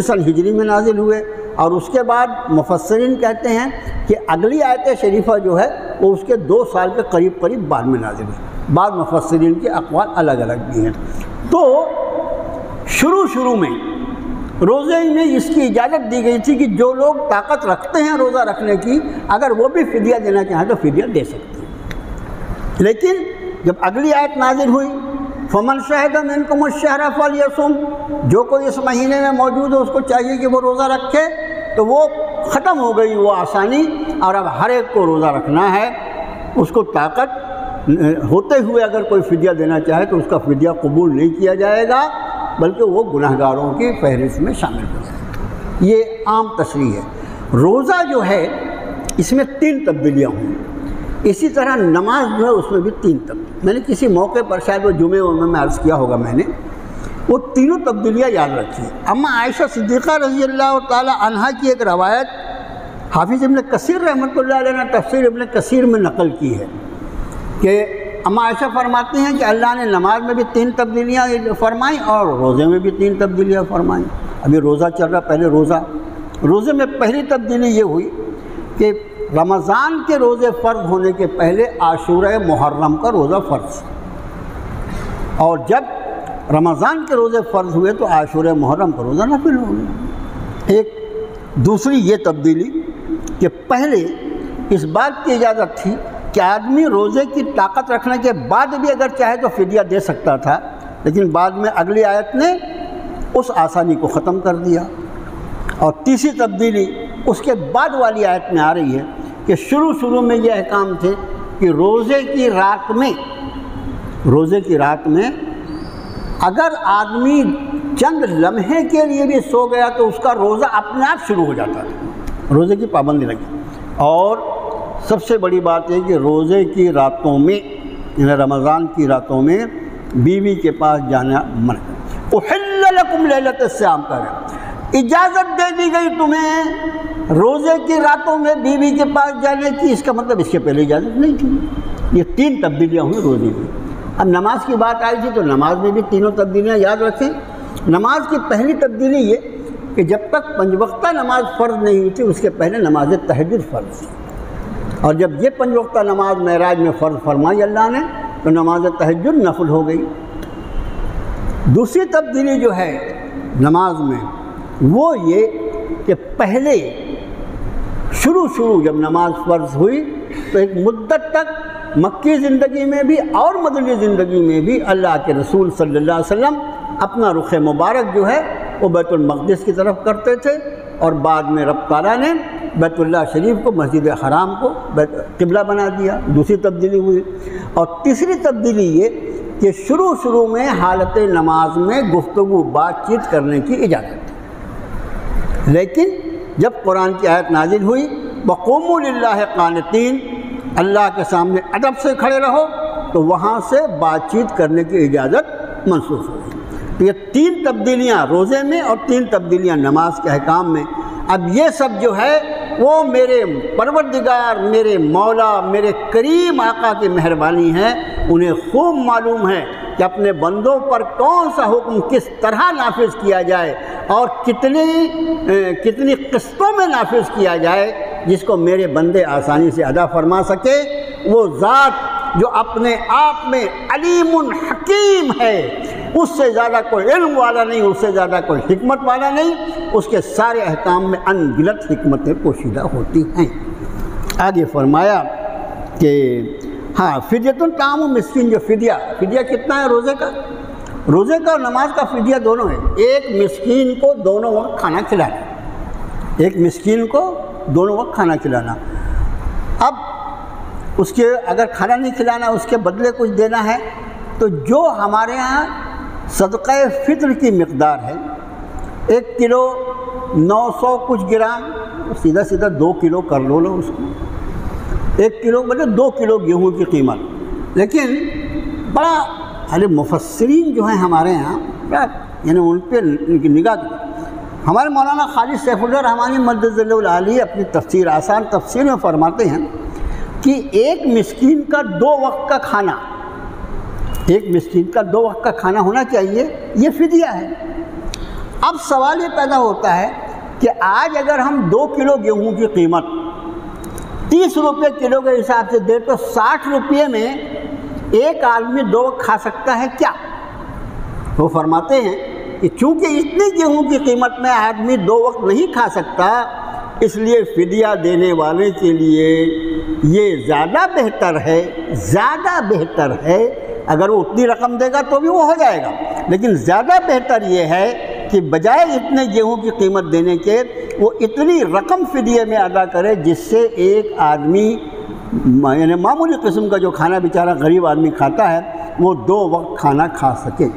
سن ہجری میں نازل ہوئے، اور اس کے بعد مفسرین کہتے ہیں کہ اگلی آیت شریفہ جو ہے وہ اس کے 2 سال کے قریب بعد میں نازل ہوئی۔ بعض مفسرین کے اقوال الگ الگ بھی ہیں۔ تو شروع میں روزے میں اس کی اجازت دی گئی تھی کہ جو لوگ طاقت رکھتے ہیں روزہ رکھنے کی، اگر وہ بھی فدیہ دینا چاہیں تو فدیہ دے سکتے ہیں۔ لیکن جب اگلی آیت نازل ہوئی، فمن شہد منکم الشہر فلیصم، جو کوئی اس مہینے میں موجود ہے اس کو چاہیے کہ وہ روزہ رکھے، تو وہ ختم ہو گئی وہ آسانی، اور اب ہر ایک کو روزہ رکھنا ہے۔ اس کو طاقت ہوتے ہوئے اگر کوئی فدیہ دینا چاہے تو اس کا فدیہ قبول نہیں کیا جائے گا، بلکہ وہ گناہگاروں کی فہرست میں شامل ہو جائے گا۔ یہ عام تشریح ہے۔ روزہ جو ہے اس میں 3 تبدیلیاں ہوئی، اسی طرح نماز جو ہے اس میں بھی 3 تبدیلیاں۔ میں نے کسی موقع پر شاید وہ جمعے میں عرض کیا ہوگا، میں نے وہ تینوں تبدیلیاں یاد رکھی۔ اما عائشہ صدیقہ رضی اللہ تعالی عنہا کی ایک روایت حافظ ابن کثیر رحمۃ اللہ علیہ نے تفسیر ابن کثیر میں نقل کی ہے کہ اما عائشہ فرماتی ہیں کہ اللہ نے نماز میں بھی 3 تبدیلیاں فرمائیں اور روزے میں بھی 3 تبدیلیاں فرمائیں۔ ابھی روزہ چل رہا، پہلے روزے میں پہلی تبدیلی یہ ہوئی کہ رمضان کے روزے فرض ہونے کے پہلے عاشورہ محرم کا روزہ فرض، اور جب رمضان کے روزے فرض ہوئے تو عاشورہ محرم کا روزہ نفل ہو گیا۔ ایک دوسری یہ تبدیلی کہ پہلے اس بات کی اجازت تھی کہ آدمی روزے کی طاقت رکھنے کے بعد بھی اگر چاہے تو فدیہ دے سکتا تھا، لیکن بعد میں اگلی آیت نے اس آسانی کو ختم کر دیا۔ اور تیسری تبدیلی اس کے بعد والی آیت میں آ رہی ہے کہ شروع میں یہ احکام تھے کہ روزے کی رات میں اگر آدمی چند لمحے کے لیے بھی سو گیا تو اس کا روزہ اپنے آپ شروع ہو جاتا تھا، روزے کی پابندی لگی۔ اور سب سے بڑی بات یہ کہ روزے کی راتوں میں، یعنی رمضان کی راتوں میں بیوی کے پاس جانا منع۔ احل لکم لیلۃ الصیام کا اجازت دے دی گئی تمہیں روزے کی راتوں میں بیوی کے پاس جانے کی، اس کا مطلب اس کے پہلے اجازت نہیں تھی۔ یہ 3 تبدیلیاں ہوئی روزے میں۔ اب نماز کی بات آئی تھی تو نماز میں بھی تینوں تبدیلیاں یاد رکھیں۔ نماز کی پہلی تبدیلی یہ کہ جب تک 5 وقتہ نماز فرض نہیں ہوئی تھی اس کے پہلے نماز تہجد فرض تھی، اور جب یہ 5 وقتہ نماز معراج میں فرض فرمائی اللہ نے تو نماز تہجد نفل ہو گئی۔ دوسری تبدیلی جو ہے نماز میں وہ یہ کہ پہلے شروع جب نماز فرض ہوئی تو ایک مدت تک مکی زندگی میں بھی اور مدنی زندگی میں بھی اللہ کے رسول صلی اللہ علیہ وسلم اپنا رخ مبارک جو ہے وہ بیت المقدس کی طرف کرتے تھے، اور بعد میں رب تعالیٰ نے بیت اللہ شریف کو، مسجد حرام کو قبلہ بنا دیا۔ دوسری تبدیلی ہوئی۔ اور تیسری تبدیلی یہ کہ شروع میں حالت نماز میں گفتگو بات چیت کرنے کی اجازت تھی، لیکن جب قرآن کی آیت نازل ہوئی وَقُومُوا لِلَّهِ قَانِتِينَ، اللہ کے سامنے ادب سے کھڑے رہو، تو وہاں سے بات چیت کرنے کی اجازت منسوخ ہو گئی۔ تو یہ 3 تبدیلیاں روزے میں اور 3 تبدیلیاں نماز کے احکام میں۔ اب یہ سب جو ہے وہ میرے پروردگار، میرے مولا، میرے کریم آقا کی مہربانی ہے۔ انہیں خوب معلوم ہے کہ اپنے بندوں پر کون سا حکم کس طرح نافذ کیا جائے اور کتنی قسطوں میں نافذ کیا جائے جس کو میرے بندے آسانی سے ادا فرما سکے۔ وہ ذات جو اپنے آپ میں علیم حکیم ہے، اس سے زیادہ کوئی علم والا نہیں، اس سے زیادہ کوئی حکمت والا نہیں، اس کے سارے احکام میں ان گنت حکمتیں پوشیدہ ہوتی ہیں۔ آگے فرمایا کہ فدیۃ طعام مسکین، جو فدیہ کتنا ہے روزے کا اور نماز کا فدیہ دونوں ہے۔ ایک مسکین کو دونوں وقت کھانا کھلانا، اب اس کے اگر کھانا نہیں کھلانا اس کے بدلے کچھ دینا ہے تو جو ہمارے ہاں صدقہ فطر کی مقدار ہے 1 کلو 900 کچھ گرام، سیدھا 2 کلو کر لو اس کو، 1 کلو مطلب 2 کلو گیہوں کی قیمت۔ لیکن بڑا مفسرین جو ہیں ہمارے ہاں، یعنی ان پہ ان کی نگاہ ہمارے مولانا خالد سیف اللہ رحمانی مجدد العالی اپنی تفسیر آسان تفسیر میں فرماتے ہیں کہ ایک مسکین کا 2 وقت کا کھانا، ایک مسکین کا 2 وقت کا کھانا ہونا چاہیے، یہ فدیہ ہے۔ اب سوال یہ پیدا ہوتا ہے کہ آج اگر ہم 2 کلو گیہوں کی قیمت 30 روپے کلو کے حساب سے دے تو 60 روپے میں ایک آدمی 2 وقت کھا سکتا ہے کیا؟ وہ فرماتے ہیں کہ چونکہ اتنی گیہوں کی قیمت میں آدمی 2 وقت نہیں کھا سکتا، اس لیے فدیہ دینے والے کے لیے یہ زیادہ بہتر ہے، اگر وہ اتنی رقم دے گا تو بھی وہ ہو جائے گا، لیکن زیادہ بہتر یہ ہے کہ بجائے اتنے گیہوں کی قیمت دینے کے وہ اتنی رقم فدیے میں ادا کرے جس سے ایک آدمی یعنی معمولی قسم کا جو کھانا بیچارہ غریب آدمی کھاتا ہے وہ 2 وقت کھانا کھا سکے۔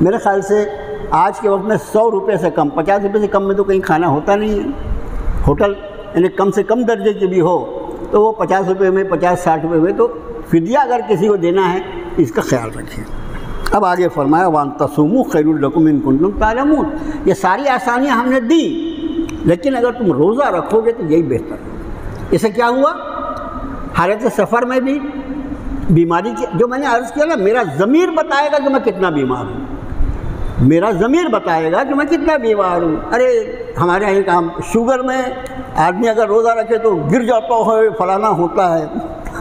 میرے خیال سے آج کے وقت میں 100 روپے سے کم، 50 روپے سے کم میں تو کہیں کھانا ہوتا نہیں ہے۔ ہوٹل یعنی کم سے کم درجے کی بھی ہو تو وہ 50 روپے میں 50-60 روپے میں، تو فدیہ اگر کسی کو دینا ہے اس کا خیال رکھیں۔ اب آگے فرمایا وَأَن تَصُومُوا خَيْرٌ لَكُمْ إِن كُنتُمْ تَعْلَمُونَ، یہ ساری آسانیاں ہم نے دی، لیکن اگر تم روزہ رکھو گے تو یہی بہتر ہے۔ اسے کیا ہوا؟ حالت سفر میں بھی بیماری کی جو میں نے عرض کیا نا، میرا ضمیر بتائے گا کہ میں کتنا بیمار ہوں، میرا ضمیر بتائے گا کہ میں کتنا بیمار ہوں۔ ارے ہمارے یہاں کام شوگر میں آدمی اگر روزہ رکھے تو گر جاتا ہے، فلانا ہوتا ہے۔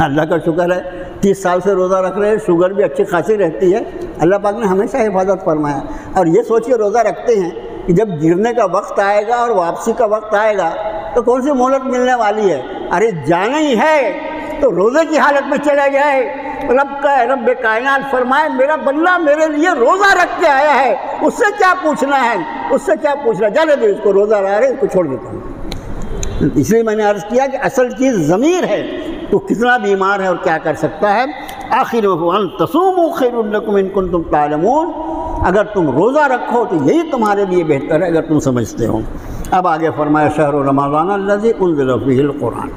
اللہ کا شکر ہے 30 سال سے روزہ رکھ رہے ہیں، شوگر بھی اچھی خاصی رہتی ہے، اللہ پاک نے ہمیشہ حفاظت فرمایا۔ اور یہ سوچ کے روزہ رکھتے ہیں کہ جب گرنے کا وقت آئے گا اور واپسی کا وقت آئے گا تو کون سی مہلت ملنے والی ہے؟ ارے جانا ہی ہے تو روزے کی حالت میں چلا جائے۔ رب کائنات فرمائے میرا بندہ میرے لیے روزہ رکھ کے آیا ہے، اس سے کیا پوچھنا ہے، اس سے کیا پوچھنا، جانے دو اس کو، روزہ رہا ہے اس کو چھوڑ دیتا ہوں۔ اس لیے میں نے عرض کیا کہ اصل چیز ضمیر ہے، تو کتنا بیمار ہے اور کیا کر سکتا ہے۔ آخر وَأَن تَصُومُوا خَيْرٌ لَكُمْ إِن كُنتُمْ تَعْلَمُونَ، اگر تم روزہ رکھو تو یہی تمہارے لیے بہتر ہے اگر تم سمجھتے ہو۔ اب آگے فرمایا شہر رمضان الذی انزل فیہ القرآن،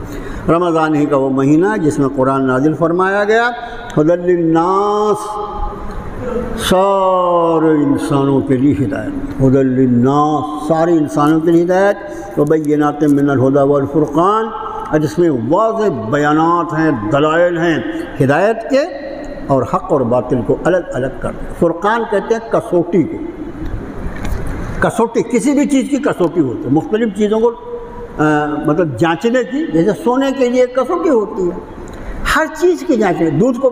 رمضان ہی کا وہ مہینہ جس میں قرآن نازل فرمایا گیا، ھدی للناس، سارے انسانوں کے لیے ہدایت، ھدی للناس، سارے انسانوں کے لیے ہدایت، وبینات من الھدی والفرقان، اور جس میں واضح بیانات ہیں، دلائل ہیں ہدایت کے، اور حق اور باطل کو الگ الگ کر دیں۔ فرقان کہتے ہیں کسوٹی کو، کسوٹی کسی بھی چیز کی کسوٹی ہوتی ہے، مختلف چیزوں کو مطلب جانچنے کی، جیسے سونے کے لیے کسوٹی ہوتی ہے، ہر چیز کی جانچنے، دودھ کو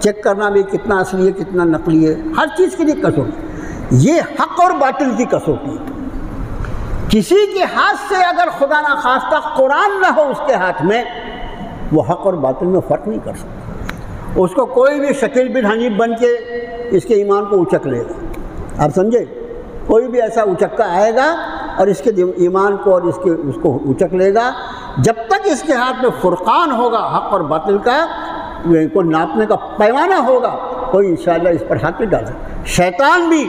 چیک کرنا بھی کتنا اصلی ہے کتنا نقلی ہے، ہر چیز کے لیے کسوٹی۔ یہ حق اور باطل کی کسوٹی ہے۔ کسی کے ہاتھ سے اگر خدا نخواستہ قرآن نہ ہو اس کے ہاتھ میں، وہ حق اور باطل میں فرق نہیں کر سکتا۔ اس کو کوئی بھی شکیل بن حنیف بن کے اس کے ایمان کو اچک لے گا، آپ سمجھے؟ کوئی بھی ایسا اچکا آئے گا اور اس کے ایمان کو اور اس کو اچک لے گا۔ جب تک اس کے ہاتھ میں فرقان ہوگا، حق اور باطل کا کو ناپنے کا پیمانہ ہوگا، کوئی انشاءاللہ اس پر ہاتھ نہیں ڈالے۔ شیطان بھی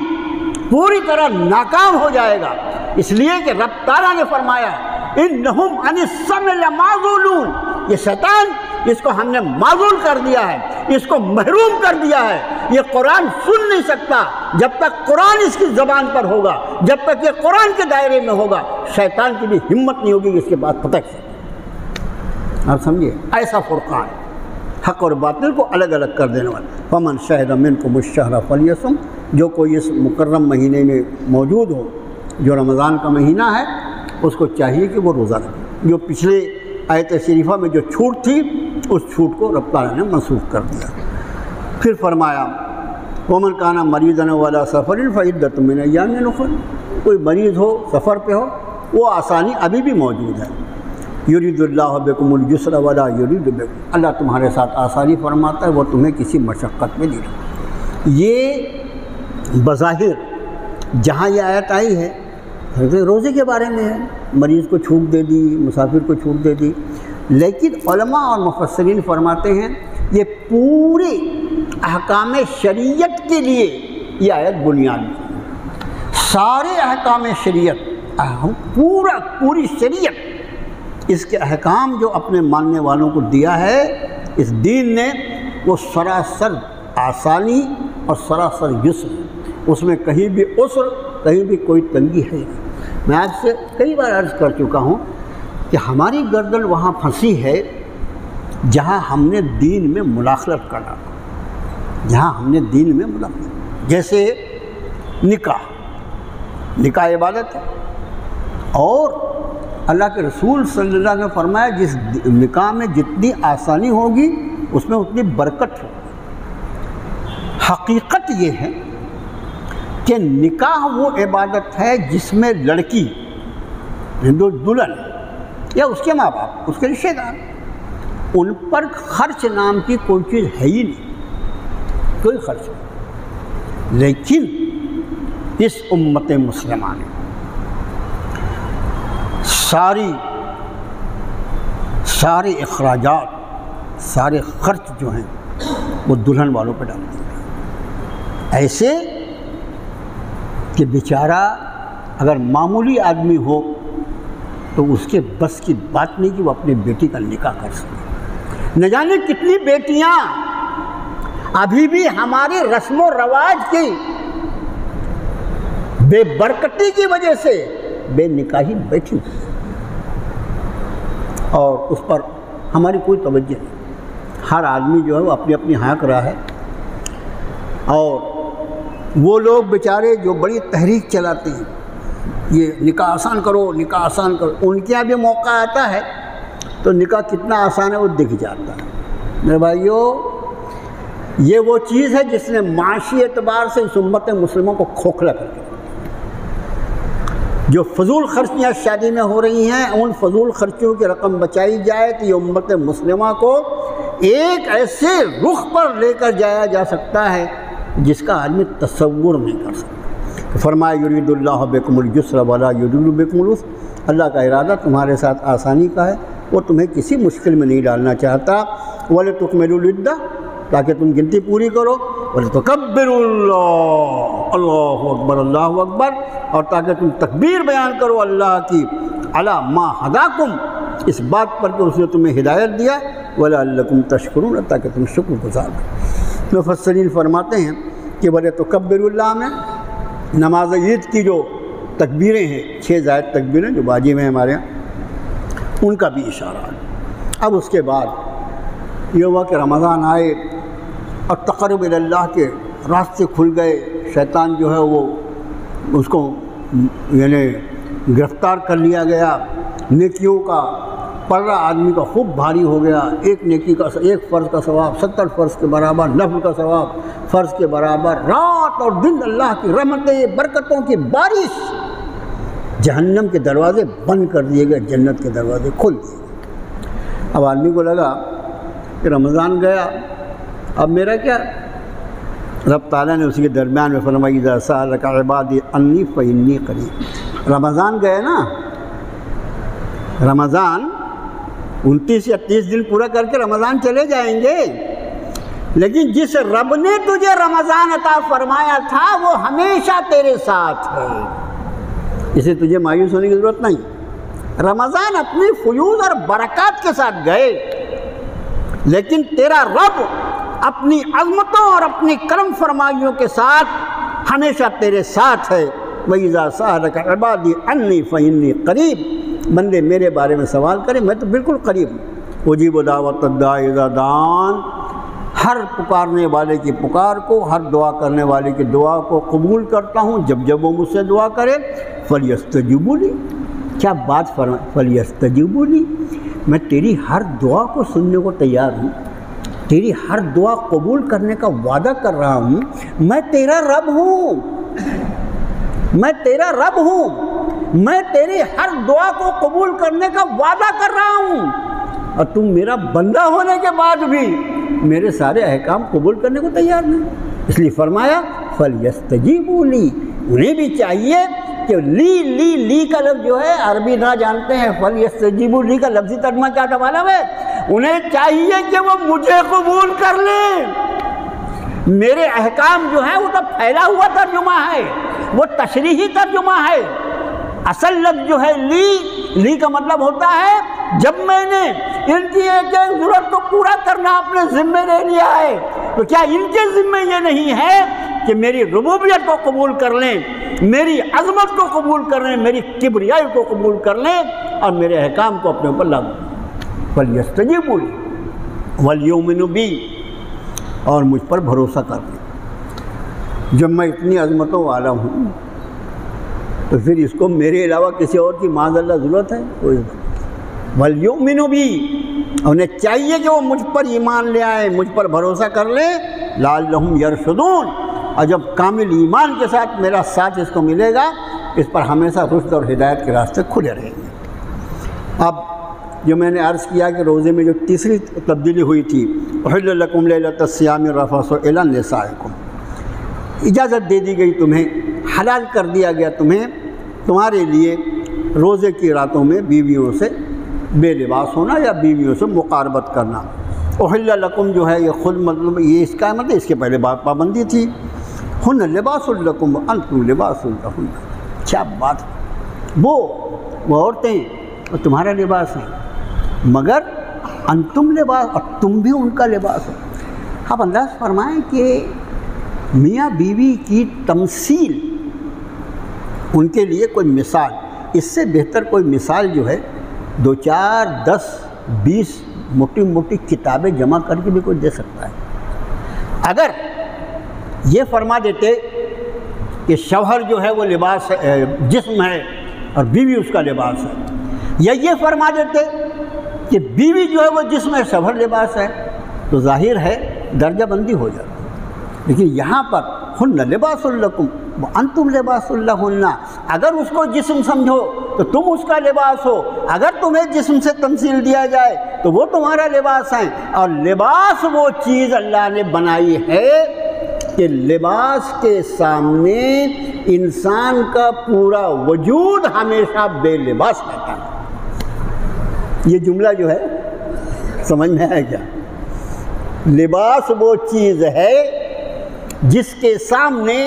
پوری طرح ناکام ہو جائے گا، اس لیے کہ رب تعالیٰ نے فرمایا انہم عن السمع لمعزولون، یہ شیطان اس کو ہم نے معزول کر دیا ہے، اس کو محروم کر دیا ہے، یہ قرآن سن نہیں سکتا جب تک قرآن اس کی زبان پر ہوگا، جب تک یہ قرآن کے دائرے میں ہوگا، شیطان کی بھی ہمت نہیں ہوگی کہ اس کے بعد پتک سکے۔ آپ سمجھے؟ ایسا فرقان حق اور باطل کو الگ الگ کر دینے والا۔ فمن شہد منکم الشہر فلیصم، جو کوئی اس مکرم مہینے میں موجود ہو جو رمضان کا مہینہ ہے، اس کو چاہیے کہ وہ روزہ رکھے۔ جو پچھلے آیت شریفہ میں جو چھوٹ تھی اس چھوٹ کو رب تعالیٰ نے منسوخ کر دیا۔ پھر فرمایا وَمَنْ كَانَ مَرِيضًا وَعَلَىٰ سَفَرٍ فَعِدَّةٌ مِّنْ أَيَّامٍ أُخَرَ، کوئی مریض ہو سفر پہ ہو، وہ آسانی ابھی بھی موجود ہے۔ یرید اللہ بکم الجسر ولا یرید بکم، اللہ تمہارے ساتھ آسانی فرماتا ہے، وہ تمہیں کسی مشقت میں نہیں رکھتا۔ یہ بظاہر جہاں یہ آیت آئی ہے روزے کے بارے میں ہے، مریض کو چھوٹ دے دی، مسافر کو چھوٹ دے دی، لیکن علماء اور مفسرین فرماتے ہیں یہ پوری احکام شریعت کے لیے یہ آیت بنیاد، سارے احکام شریعت، پوری شریعت، اس کے احکام جو اپنے ماننے والوں کو دیا ہے اس دین نے، وہ سراسر آسانی اور سراسر یسر، اس میں کہیں بھی عسر، کہیں بھی کوئی تنگی ہے۔ میں آپ سے کئی بار عرض کر چکا ہوں کہ ہماری گردن وہاں پھنسی ہے جہاں ہم نے دین میں مداخلت کرنا، جہاں ہم نے دین میں مداخلت، جیسے نکاح عبادت ہے، اور اللہ کے رسول صلی اللہ علیہ وسلم نے فرمایا جس نکاح میں جتنی آسانی ہوگی اس میں اتنی برکت ہوگی۔ حقیقت یہ ہے کہ نکاح وہ عبادت ہے جس میں لڑکی دلہن یا اس کے ماں باپ، اس کے رشتہ دار، ان پر خرچ نام کی کوئی چیز ہے ہی نہیں، کوئی خرچ نہیں۔ لیکن اس امت مسلمہ نے سارے اخراجات، سارے خرچ جو ہیں وہ دلہن والوں پہ ڈال دیا، ایسے کہ بیچارہ اگر معمولی آدمی ہو تو اس کے بس کی بات نہیں کہ وہ اپنی بیٹی کا نکاح کر سکے۔ نہ جانے کتنی بیٹیاں ابھی بھی ہمارے رسم و رواج کی بے برکتی کی وجہ سے بے نکاحی بیٹھی ہوئی، اور اس پر ہماری کوئی توجہ نہیں۔ ہر آدمی جو ہے وہ اپنی اپنی ہاں کر رہا ہے، اور وہ لوگ بیچارے جو بڑی تحریک چلاتے ہیں، یہ نکاح آسان کرو، نکاح آسان کرو، ان کے یہاں بھی موقع آتا ہے تو نکاح کتنا آسان ہے وہ دکھ جاتا ہے۔ میرے بھائیو، یہ وہ چیز ہے جس نے معاشی اعتبار سے اس امت مسلموں کو کھوکھلا کر دیا۔ جو فضول خرچیاں شادی میں ہو رہی ہیں، ان فضول خرچوں کی رقم بچائی جائے تو یہ امت مسلمہ کو ایک ایسے رخ پر لے کر جایا جا سکتا ہے جس کا آدمی تصور نہیں کر سکتا۔ فرمایا یرید اللہ بکم الجسر ولا یرید بکم العسر، اللہ کا ارادہ تمہارے ساتھ آسانی کا ہے، وہ تمہیں کسی مشکل میں نہیں ڈالنا چاہتا۔ وَلِتُكْمِلُوا الْعِدَّةَ، تاکہ تم گنتی پوری کرو، وَلِتُكَبِّرُوا اللَّهَ، اللہ اکبر اللہ اکبر، اور تاکہ تم تکبیر بیان کرو اللہ کی، عَلَى مَا هَدَاكُمْ، اس بات پر کہ اس نے تمہیں ہدایت دیا، وَلَعَلَّكُمْ تَشْكُرُونَ، تاکہ تم شکر گزار ہو۔ مفسرین فرماتے ہیں کہ وَلِتُكَبِّرُوا اللَّهَ میں نماز عید کی جو تکبیریں ہیں، 6 زائد تکبیریں جو واجب ہیں ہمارے یہاں، ان کا بھی اشارہ ہے۔ اب اس کے بعد یہ ہوا کہ رمضان آئے اور تقرب اللہ کے راستے کھل گئے، شیطان جو ہے وہ اس کو یعنی گرفتار کر لیا گیا، نیکیوں کا پلڑا آدمی کا خوب بھاری ہو گیا، ایک نیکی کا، ایک فرض کا ثواب 70 فرض کے برابر، نفل کا ثواب فرض کے برابر، رات اور دن اللہ کی رحمتیں، برکتوں کی بارش، جہنم کے دروازے بند کر دیے گئے، جنت کے دروازے کھل دیے گئے۔ اب آدمی کو لگا کہ رمضان گیا، اب میرا کیا؟ رب تعالیٰ نے اسی کے درمیان میں فرمایا اذا سألک عبادی انی فإنی قریب۔ رمضان گئے نا، رمضان 29 یا 30 دن پورا کر کے رمضان چلے جائیں گے، لیکن جس رب نے تجھے رمضان عطا فرمایا تھا وہ ہمیشہ تیرے ساتھ ہے، اسے تجھے مایوس ہونے کی ضرورت نہیں۔ رمضان اپنی فیوض اور برکات کے ساتھ گئے، لیکن تیرا رب اپنی عظمتوں اور اپنی کرم فرمائیوں کے ساتھ ہمیشہ تیرے ساتھ ہے۔ وَإِذَا سَأَلَكَ عِبَادِي عَنِّي فَإِنِّي قَرِيبٌ، بندے میرے بارے میں سوال کریں میں تو بالکل قریب ہوں۔ اجیب دعوت الداعِ اذا دعان، ہر پکارنے والے کی پکار کو، ہر دعا کرنے والے کی دعا کو قبول کرتا ہوں جب جب وہ مجھ سے دعا کرے۔ فَلْيَسْتَجِيبُوا لِي، کیا بات فرمائے، فَلْيَسْتَجِيبُوا لِي، میں تیری ہر دعا کو سننے کو تیار ہوں، تیری ہر دعا قبول کرنے کا وعدہ کر رہا ہوں، میں تیرا رب ہوں، میں تیرا رب ہوں، میں تیری ہر دعا کو قبول کرنے کا وعدہ کر رہا ہوں، اور تم میرا بندہ ہونے کے بعد بھی میرے سارے احکام قبول کرنے کو تیار نہیں۔ اس لیے فرمایا فَلْيَسْتَجِيبُوا لِي، انہیں بھی چاہیے کہ لی کا لفظ جو ہے عربی نہ جانتے ہیں، فَلْيَسْتَجِيبُوا لِي کا لفظی ترجمہ کیا تھا ہے، انہیں چاہیے کہ وہ مجھے قبول کر لیں۔ میرے احکام جو ہیں وہ تو پھیلا ہوا ترجمہ ہے، وہ تشریحی ترجمہ ہے۔ اصل لفظ جو ہے لی کا مطلب ہوتا ہے جب میں نے ان کی ایک ایک ضرورت کو پورا کرنا اپنے ذمے لے لیا ہے، تو کیا ان کے ذمے یہ نہیں ہے کہ میری ربوبیت کو قبول کر لیں، میری عظمت کو قبول کر لیں، میری کبریائی کو قبول کر لیں اور میرے احکام کو اپنے اوپر لاگو کریں۔ فَلْيَسْتَجِيبُوا لِي وَلْيُؤْمِنُوا بِي، اور مجھ پر بھروسہ کر لیں۔ جب میں اتنی عظمتوں والا ہوں تو پھر اس کو میرے علاوہ کسی اور کی معاذ اللہ ضرورت ہے؟ کوئی وَلْيُؤْمِنُوا بِي، انہیں چاہیے کہ وہ مجھ پر ایمان لے آئیں، مجھ پر بھروسہ کر لیں، لَعَلَّهُمْ يَرْشُدُونَ، اور جب کامل ایمان کے ساتھ میرا ساتھ اس کو ملے گا، اس پر ہمیشہ رشد اور ہدایت کے راستے کھلے رہیں گے۔ اب جو میں نے عرض کیا کہ روزے میں جو تیسری تبدیلی ہوئی تھی، أُحِلَّ لَكُمْ لَيْلَةَ الصِّيَامِ الرَّفَثُ إِلَى نِسَائِكُمْ، اجازت دے دی گئی تمہیں، حلال کر دیا گیا تمہیں، تمہارے لیے روزے کی راتوں میں بیویوں سے بے لباس ہونا یا بیویوں سے مقاربت کرنا۔ أُحِلَّ لَكُمْ جو ہے یہ خود مطلب یہ اس کا مطلب، اس کے پہلے پابندی تھی، ہن لباس لکم وانتم لباس لہن، کیا بات، وہ عورتیں تمہارا لباس ہیں مگر انتم لباس، اور تم بھی ان کا لباس ہو۔ اب اللہ فرمائیں کہ میاں بیوی کی تمثیل، ان کے لیے کوئی مثال، اس سے بہتر کوئی مثال جو ہے 2 4 10 20 موٹی موٹی کتابیں جمع کر کے بھی کوئی دے سکتا ہے۔ اگر یہ فرما دیتے کہ شوہر جو ہے وہ لباس جسم ہے اور بیوی اس کا لباس ہے، یا یہ فرما دیتے کہ بیوی جو ہے وہ جسم ہے، شوہر لباس ہے، تو ظاہر ہے درجہ بندی ہو جاتی۔ لیکن یہاں پر ہن لباس لکم وانتم لباس لہن، اگر اس کو جسم سمجھو تو تم اس کا لباس ہو، اگر تمہیں جسم سے تمثیل دیا جائے تو وہ تمہارا لباس ہے۔ اور لباس وہ چیز اللہ نے بنائی ہے کہ لباس کے سامنے انسان کا پورا وجود ہمیشہ بے لباس رہتا ہے۔ یہ جملہ جو ہے سمجھ میں ہے کیا؟ لباس وہ چیز ہے جس کے سامنے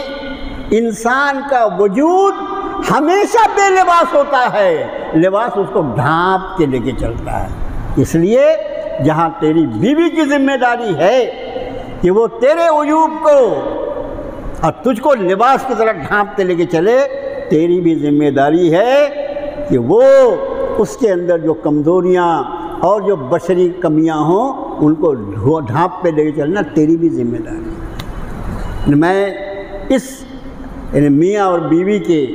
انسان کا وجود ہمیشہ بے لباس ہوتا ہے، لباس اس کو ڈھانپ کے لے کے چلتا ہے۔ اس لیے جہاں تیری بیوی کی ذمہ داری ہے کہ وہ تیرے عیوب کو اور تجھ کو لباس کی طرح ڈھانپتے لے کے چلے، تیری بھی ذمہ داری ہے کہ وہ اس کے اندر جو کمزوریاں اور جو بشری کمیاں ہوں ان کو ڈھانپ پہ لے کے چلنا تیری بھی ذمہ داری ہے۔ میں اس میاں اور بیوی کے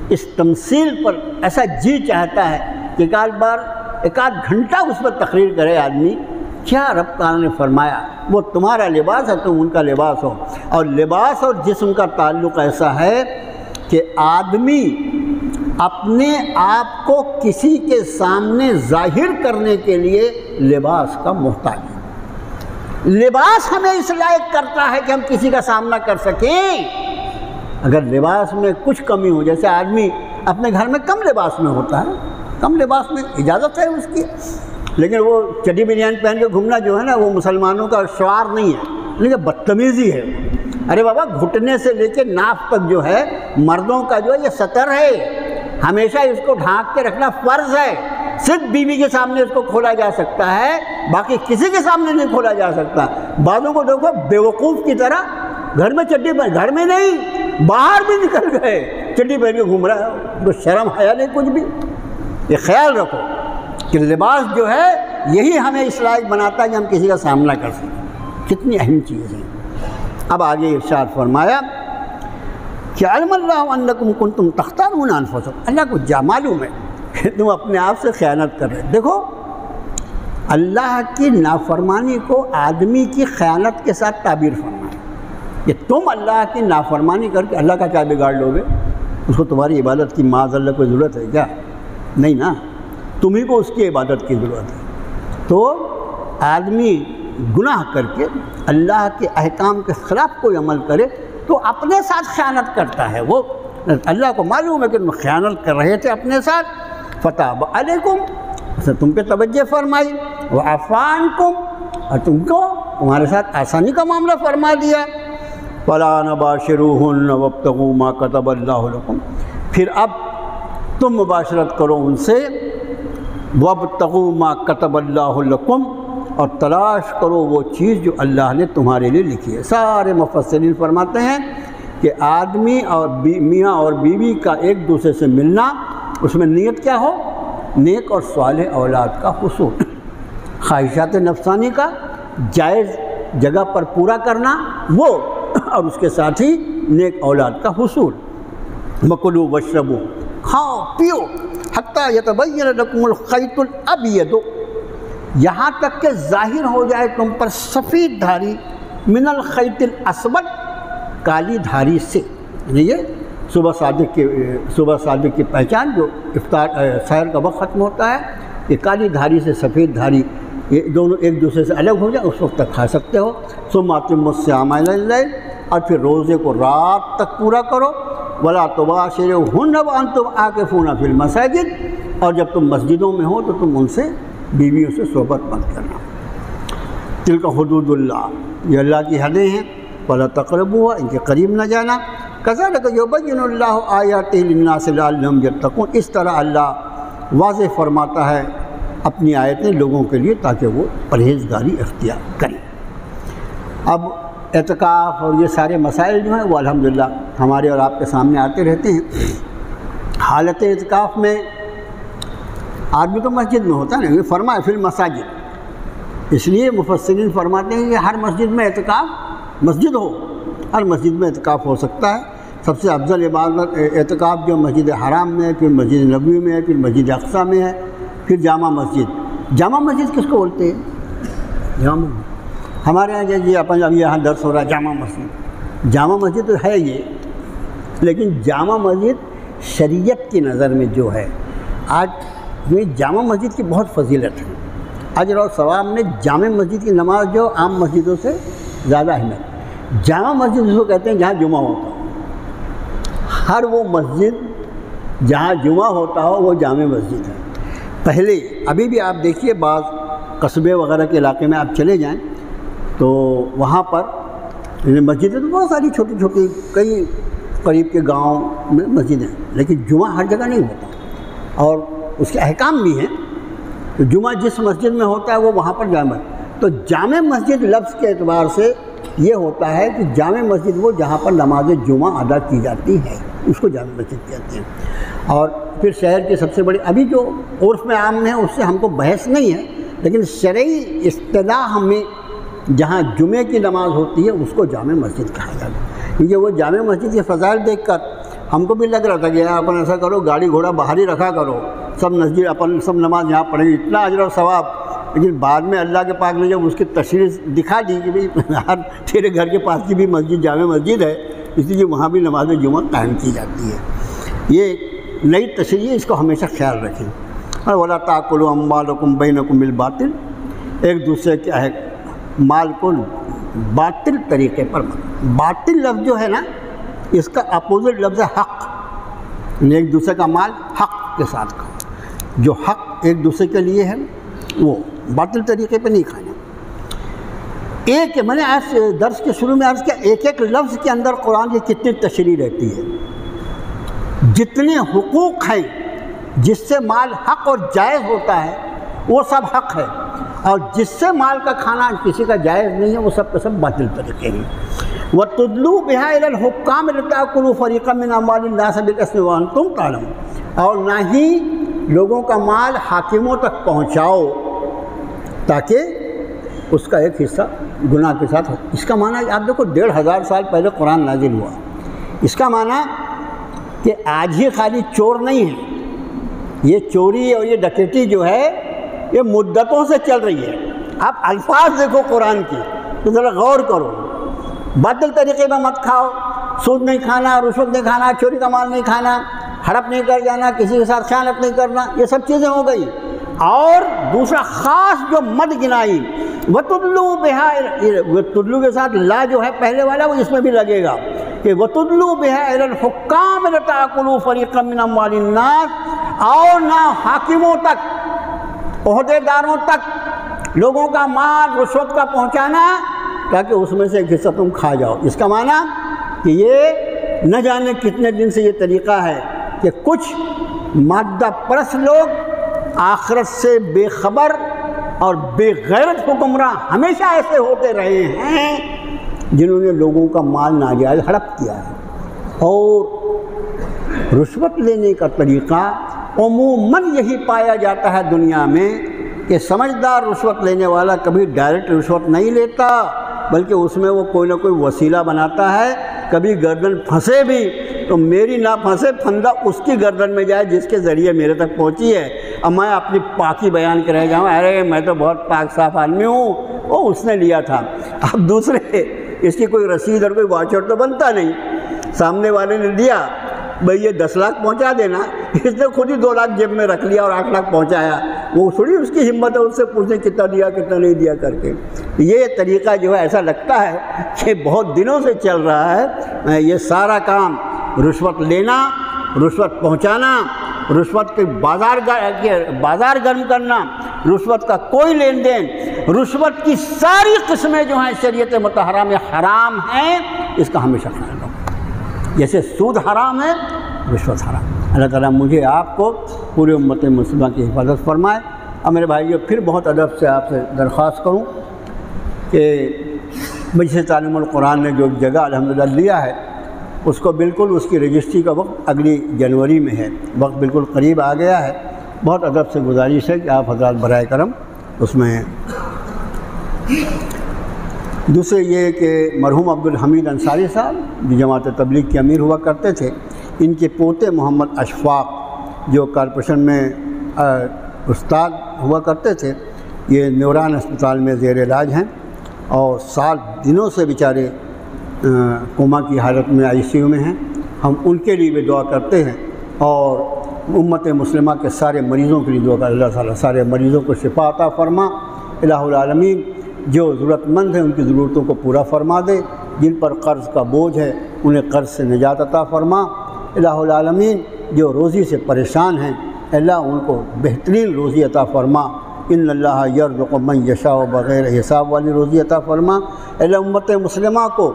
اس تمثیل پر ایسا جی چاہتا ہے کہ ایک آدھ گھنٹہ اس پر تقریر کرے آدمی، کیا رب تعالیٰ نے فرمایا، وہ تمہارا لباس ہے تم ان کا لباس ہو۔ اور لباس اور جسم کا تعلق ایسا ہے کہ آدمی اپنے آپ کو کسی کے سامنے ظاہر کرنے کے لیے لباس کا محتاج ہے۔ لباس ہمیں اس لائق کرتا ہے کہ ہم کسی کا سامنا کر سکیں۔ اگر لباس میں کچھ کمی ہو، جیسے آدمی اپنے گھر میں کم لباس میں ہوتا ہے، کم لباس میں اجازت ہے اس کی، لیکن وہ چڈی بنیان پہن کے گھومنا جو ہے نا وہ مسلمانوں کا شعار نہیں ہے، لیکن بدتمیزی ہے۔ ارے بابا، گھٹنے سے لے کے ناف تک جو ہے مردوں کا جو ہے یہ سطر ہے، ہمیشہ اس کو ڈھانک کے رکھنا فرض ہے۔ صرف بیوی کے سامنے اس کو کھولا جا سکتا ہے، باقی کسی کے سامنے نہیں کھولا جا سکتا۔ بعضوں کو دیکھو بیوقوف کی طرح گھر میں چڈی پہن، گھر میں نہیں باہر بھی نکل گئے چڈی پہن کے گھوم رہا ہے، تو شرم حیا نہیں کچھ بھی۔ یہ خیال رکھو کہ لباس جو ہے یہی ہمیں اس لائق بناتا ہے کہ ہم کسی کا سامنا کر سکیں۔ کتنی اہم چیز ہے۔ اب آگے ارشاد فرمایا کہ علم اللہ انکم کنتم تختارون انفسکم، اللہ کو جا معلوم ہے کہ تم اپنے آپ سے خیانت کر رہے۔ دیکھو، اللہ کی نافرمانی کو آدمی کی خیانت کے ساتھ تعبیر فرمایا کہ تم اللہ کی نافرمانی کر کے اللہ کا کیا بگاڑ لو گے؟ اس کو تمہاری عبادت کی معاذ اللہ کوئی ضرورت ہے کیا؟ نہیں نا، تمہیں کو اس کی عبادت کی ضرورت ہے۔ تو آدمی گناہ کر کے اللہ کے احکام کے خلاف کوئی عمل کرے تو اپنے ساتھ خیانت کرتا ہے۔ وہ اللہ کو معلوم ہے کہ تم خیانت کر رہے تھے اپنے ساتھ، فتاب علیکم، تم پہ توجہ فرمائی، وعفا عنکم، اور تم کو تمہارے ساتھ آسانی کا معاملہ فرما دیا۔ فلا نباشروہن وابتغوا ما كتب اللہ لکم، پھر اب تم مباشرت کرو ان سے، وابتغوا ما كتب اللہ لکم، اور تلاش کرو وہ چیز جو اللہ نے تمہارے لیے لکھی ہے۔ سارے مفسرین فرماتے ہیں کہ آدمی اور میاں اور بیوی کا ایک دوسرے سے ملنا، اس میں نیت کیا ہو؟ نیک اور صالح اولاد کا حصول، خواہشات نفسانی کا جائز جگہ پر پورا کرنا وہ، اور اس کے ساتھ ہی نیک اولاد کا حصول۔ وَكُلُوا وَاشْرَبُوا، کھاؤ پیو، حَتَّى يَتَبَيَّنَ لَكُمُ الْخَيْطُ الْأَبْيَضُ، یہاں تک کہ ظاہر ہو جائے تم پر سفید دھاری، من الخیط الاسود، کالی دھاری سے۔ یہ صبح صادق کی پہچان جو افطار سحر کا وقت ختم ہوتا ہے، یہ کالی دھاری سے سفید دھاری، یہ دونوں ایک دوسرے سے الگ ہو جائے، اس وقت تک کھا سکتے ہو۔ ثم اتموا الصیام الی اللیل، اور پھر روزے کو رات تک پورا کرو۔ ولا تباشروہن وانتم عاکفون فی المساجد، اور جب تم مسجدوں میں ہو تو تم ان سے بیویوں سے صحبت مت کرنا۔ تلک حدود اللہ، یہ اللہ کی حدیں ہیں، ولا تقربوها، ان کے قریب نہ جانا۔ کذالک یبین اللہ آیاتہ للناس لعلہم یتقون، اس طرح اللہ واضح فرماتا ہے اپنی آیتیں لوگوں کے لیے تاکہ وہ پرہیزگاری اختیار کریں۔ اب اعتکاف اور یہ سارے مسائل جو ہیں وہ الحمدللہ ہمارے اور آپ کے سامنے آتے رہتے ہیں۔ حالت اعتکاف میں آدمی تو مسجد میں ہوتا ہے نا، یہ فرمایا فی المساجد، اس لیے مفسرین فرماتے ہیں کہ ہر مسجد میں اعتکاف مسجد ہو، ہر مسجد میں اعتکاف ہو سکتا ہے۔ سب سے افضل عبادت اعتکاف جو مسجد حرام میں ہے، پھر مسجد نبوی میں ہے، پھر مسجد اقصیٰ میں ہے، پھر جامع مسجد۔ جامع مسجد کس کو بولتے ہیں؟ جامع، ہمارے یہاں جی اپن اب یہاں درس ہو رہا ہے جامع مسجد، جامع مسجد تو ہے یہ، لیکن جامع مسجد شریعت کی نظر میں جو ہے، آج یہ جامع مسجد کی بہت فضیلت ہے۔ اجر اور ثواب میں جامع مسجد کی نماز جو عام مسجدوں سے زیادہ اہمیت۔ جامع مسجد اس کو کہتے ہیں جہاں جمعہ ہوتا ہو، ہر وہ مسجد جہاں جمعہ ہوتا ہو وہ جامع مسجد ہے۔ پہلے ابھی بھی آپ دیکھیے بعض قصبے وغیرہ کے علاقے میں آپ چلے جائیں تو وہاں پر مسجدیں تو بہت ساری چھوٹی چھوٹی، کئی قریب کے گاؤں میں مسجدیں، لیکن جمعہ ہر جگہ نہیں ہوتا، اور اس کے احکام بھی ہیں۔ تو جمعہ جس مسجد میں ہوتا ہے وہ وہاں پر جامع، تو جامع مسجد لفظ کے اعتبار سے یہ ہوتا ہے کہ جامع مسجد وہ جہاں پر نماز جمعہ ادا کی جاتی ہے، اس کو جامع مسجد کہتے ہیں۔ اور پھر شہر کی سب سے بڑی، ابھی جو عرف میں عام ہے اس سے ہم کو بحث نہیں ہے، لیکن شرعی اصطلاح میں جہاں جمعے کی نماز ہوتی ہے اس کو جامع مسجد کہا جاتا ہے، کیونکہ وہ جامع مسجد کے فضائل دیکھ کر ہم کو بھی لگ رہا تھا کہ یار اپن ایسا کرو گاڑی گھوڑا باہر ہی رکھا کرو، سب مسجد اپن سب نماز یہاں پڑھیں گے، اتنا اجر و ثواب۔ لیکن بعد میں اللہ کے پاک نے جب اس کی تشریح دکھا دی کہ بھئی ہر تیرے گھر کے پاس کی بھی مسجد جامع مسجد ہے، اس لیے وہاں بھی نماز جمعہ قائم کی جاتی ہے۔ یہ نئی تشریح، اس کو ہمیشہ خیال رکھیں۔ اور وَلَا تَأْكُلُوا أَمْوَالَكُمْ بَيْنَكُمْ بِالْبَاطِلِ، ایک دوسرے کے مال کو باطل طریقے پر باطل لفظ جو ہے نا، اس کا اپوزٹ لفظ ہے حق، ایک دوسرے کا مال حق کے ساتھ کھاؤ، جو حق ایک دوسرے کے لیے ہے وہ باطل طریقے پہ نہیں کھانا۔ ایک میں نے آج درس کے شروع میں عرض کیا، ایک ایک لفظ کے اندر قرآن کی کتنی تشریح رہتی ہے، جتنے حقوق ہیں جس سے مال حق اور جائز ہوتا ہے وہ سب حق ہے، اور جس سے مال کا کھانا کسی کا جائز نہیں ہے وہ سب کے سب باطل طریقے ہیں۔ وَتُدْلُوا بِهَا إِلَى الْحُكَّامِ لِتَأْكُلُوا فَرِيقًا مِنْ أَمْوَالِ النَّاسِ بِالْإِثْمِ وَأَنْتُمْ تَعْلَمُونَ، اور نہ ہی لوگوں کا مال حاکموں تک پہنچاؤ تاکہ اس کا ایک حصہ گناہ کے ساتھ ہو۔ اس کا معنی آپ دیکھو 1500 سال پہلے قرآن نازل ہوا، اس کا معنی کہ آج ہی خالی چور نہیں ہے، یہ چوری اور یہ ڈکیتی جو ہے یہ مدتوں سے چل رہی ہے۔ آپ الفاظ دیکھو قرآن کی تو ذرا غور کرو، باطل طریقے میں مت کھاؤ، سود نہیں کھانا، رشوت نہیں کھانا، چوری کا مال نہیں کھانا، ہڑپ نہیں کر جانا، کسی کے ساتھ خیانت نہیں کرنا، یہ سب چیزیں ہو گئی۔ اور دوسرا خاص جو مد گنائی، وَتُدْلُوا بِهَا، وَتُدْلُوا کے ساتھ لا جو ہے پہلے والا وہ اس میں بھی لگے گا کہ وَتُدْلُوا بِهَا إِلَى الْحُكَّامِ لِتَأْكُلُوا فَرِيقًا مِنْ أَمْوَالِ النَّاسِ، اور نہ حاکموں تک، عہدے داروں تک لوگوں کا مال رشوت کا پہنچانا تاکہ اس میں سے ایک حصہ تم کھا جاؤ۔ اس کا معنی کہ یہ نہ جانے کتنے دن سے یہ طریقہ ہے کہ کچھ مادہ پرست لوگ آخرت سے بے خبر اور بے غیرت حکمراں ہمیشہ ایسے ہوتے رہے ہیں جنہوں نے لوگوں کا مال ناجائز ہڑپ کیا ہے۔ اور رشوت لینے کا طریقہ عموماً یہی پایا جاتا ہے دنیا میں کہ سمجھدار رشوت لینے والا کبھی ڈائریکٹ رشوت نہیں لیتا، بلکہ اس میں وہ کوئی نہ کوئی وسیلہ بناتا ہے، کبھی گردن پھنسے بھی تو میری نہ پھنسے، پھندا اس کی گردن میں جائے جس کے ذریعے میرے تک پہنچی ہے، اب میں اپنی پاکی بیان کر رہ جاؤں، ارے میں تو بہت پاک صاف آدمی ہوں، وہ اس نے لیا تھا۔ اب دوسرے اس کی کوئی رسید اور کوئی واچر تو بنتا نہیں، سامنے والے نے دیا بھئی یہ 10 لاکھ پہنچا دینا، اس نے خود ہی 2 لاکھ جیب میں رکھ لیا اور 8 لاکھ پہنچایا، وہ تھوڑی اس کی ہمت ہے اس سے پوچھنے کتنا دیا کتنا نہیں دیا کر کے۔ یہ طریقہ جو ہے ایسا لگتا ہے کہ بہت دنوں سے چل رہا ہے، یہ سارا کام رشوت لینا، رشوت پہنچانا، رشوت کے بازار گرم کرنا، رشوت کا کوئی لین دین، رشوت کی ساری قسمیں جو ہیں شریعت مطہرہ میں حرام ہیں، اس کا ہمیشہ خیال رکھو۔ جیسے سود حرام ہے، رشوت حرام۔ اللہ تعالیٰ مجھے آپ کو پورے امت مسلمہ کی حفاظت فرمائے۔ اور میرے بھائیو پھر بہت ادب سے آپ سے درخواست کروں کہ مجلس تعلیم القرآن نے جو جگہ الحمدللہ لیا ہے اس کو بالکل اس کی رجسٹری کا وقت اگلی جنوری میں ہے، وقت بالکل قریب آ گیا ہے۔ بہت ادب سے گزارش ہے کہ آپ حضرات برائے کرم اس میں۔ دوسرے یہ کہ مرحوم عبدالحمید انصاری صاحب جو جماعت تبلیغ کے امیر ہوا کرتے تھے، ان کے پوتے محمد اشفاق جو کارپوریشن میں استاد ہوا کرتے تھے، یہ نوران اسپتال میں زیر علاج ہیں اور 7 دنوں سے بیچارے کوما کی حالت میں ICU میں ہیں۔ ہم ان کے لیے بھی دعا کرتے ہیں اور امت مسلمہ کے سارے مریضوں کے لیے دعا کرتے ہیں۔ اللہ تعالیٰ سارے مریضوں کو شفا عطا فرما، الہ العالمین جو ضرورت مند ہیں ان کی ضرورتوں کو پورا فرما دے، جن پر قرض کا بوجھ ہے انہیں قرض سے نجات عطا فرما، الہ العالمین جو روزی سے پریشان ہیں اللہ ان کو بہترین روزی عطا فرما، ان اللہ یرزق من یشاء بغیر حساب والی روزی عطا فرما۔ اللہ امت مسلمہ کو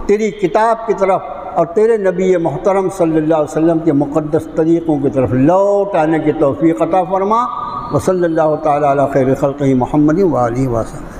تیری کتاب کی طرف اور تیرے نبی محترم صلی اللہ علیہ وسلم کے مقدس طریقوں کی طرف لوٹ آنے کی توفیق عطا فرما۔ وصلی اللہ تعالی علی خیر خلقہ محمد و آلہ وسلم۔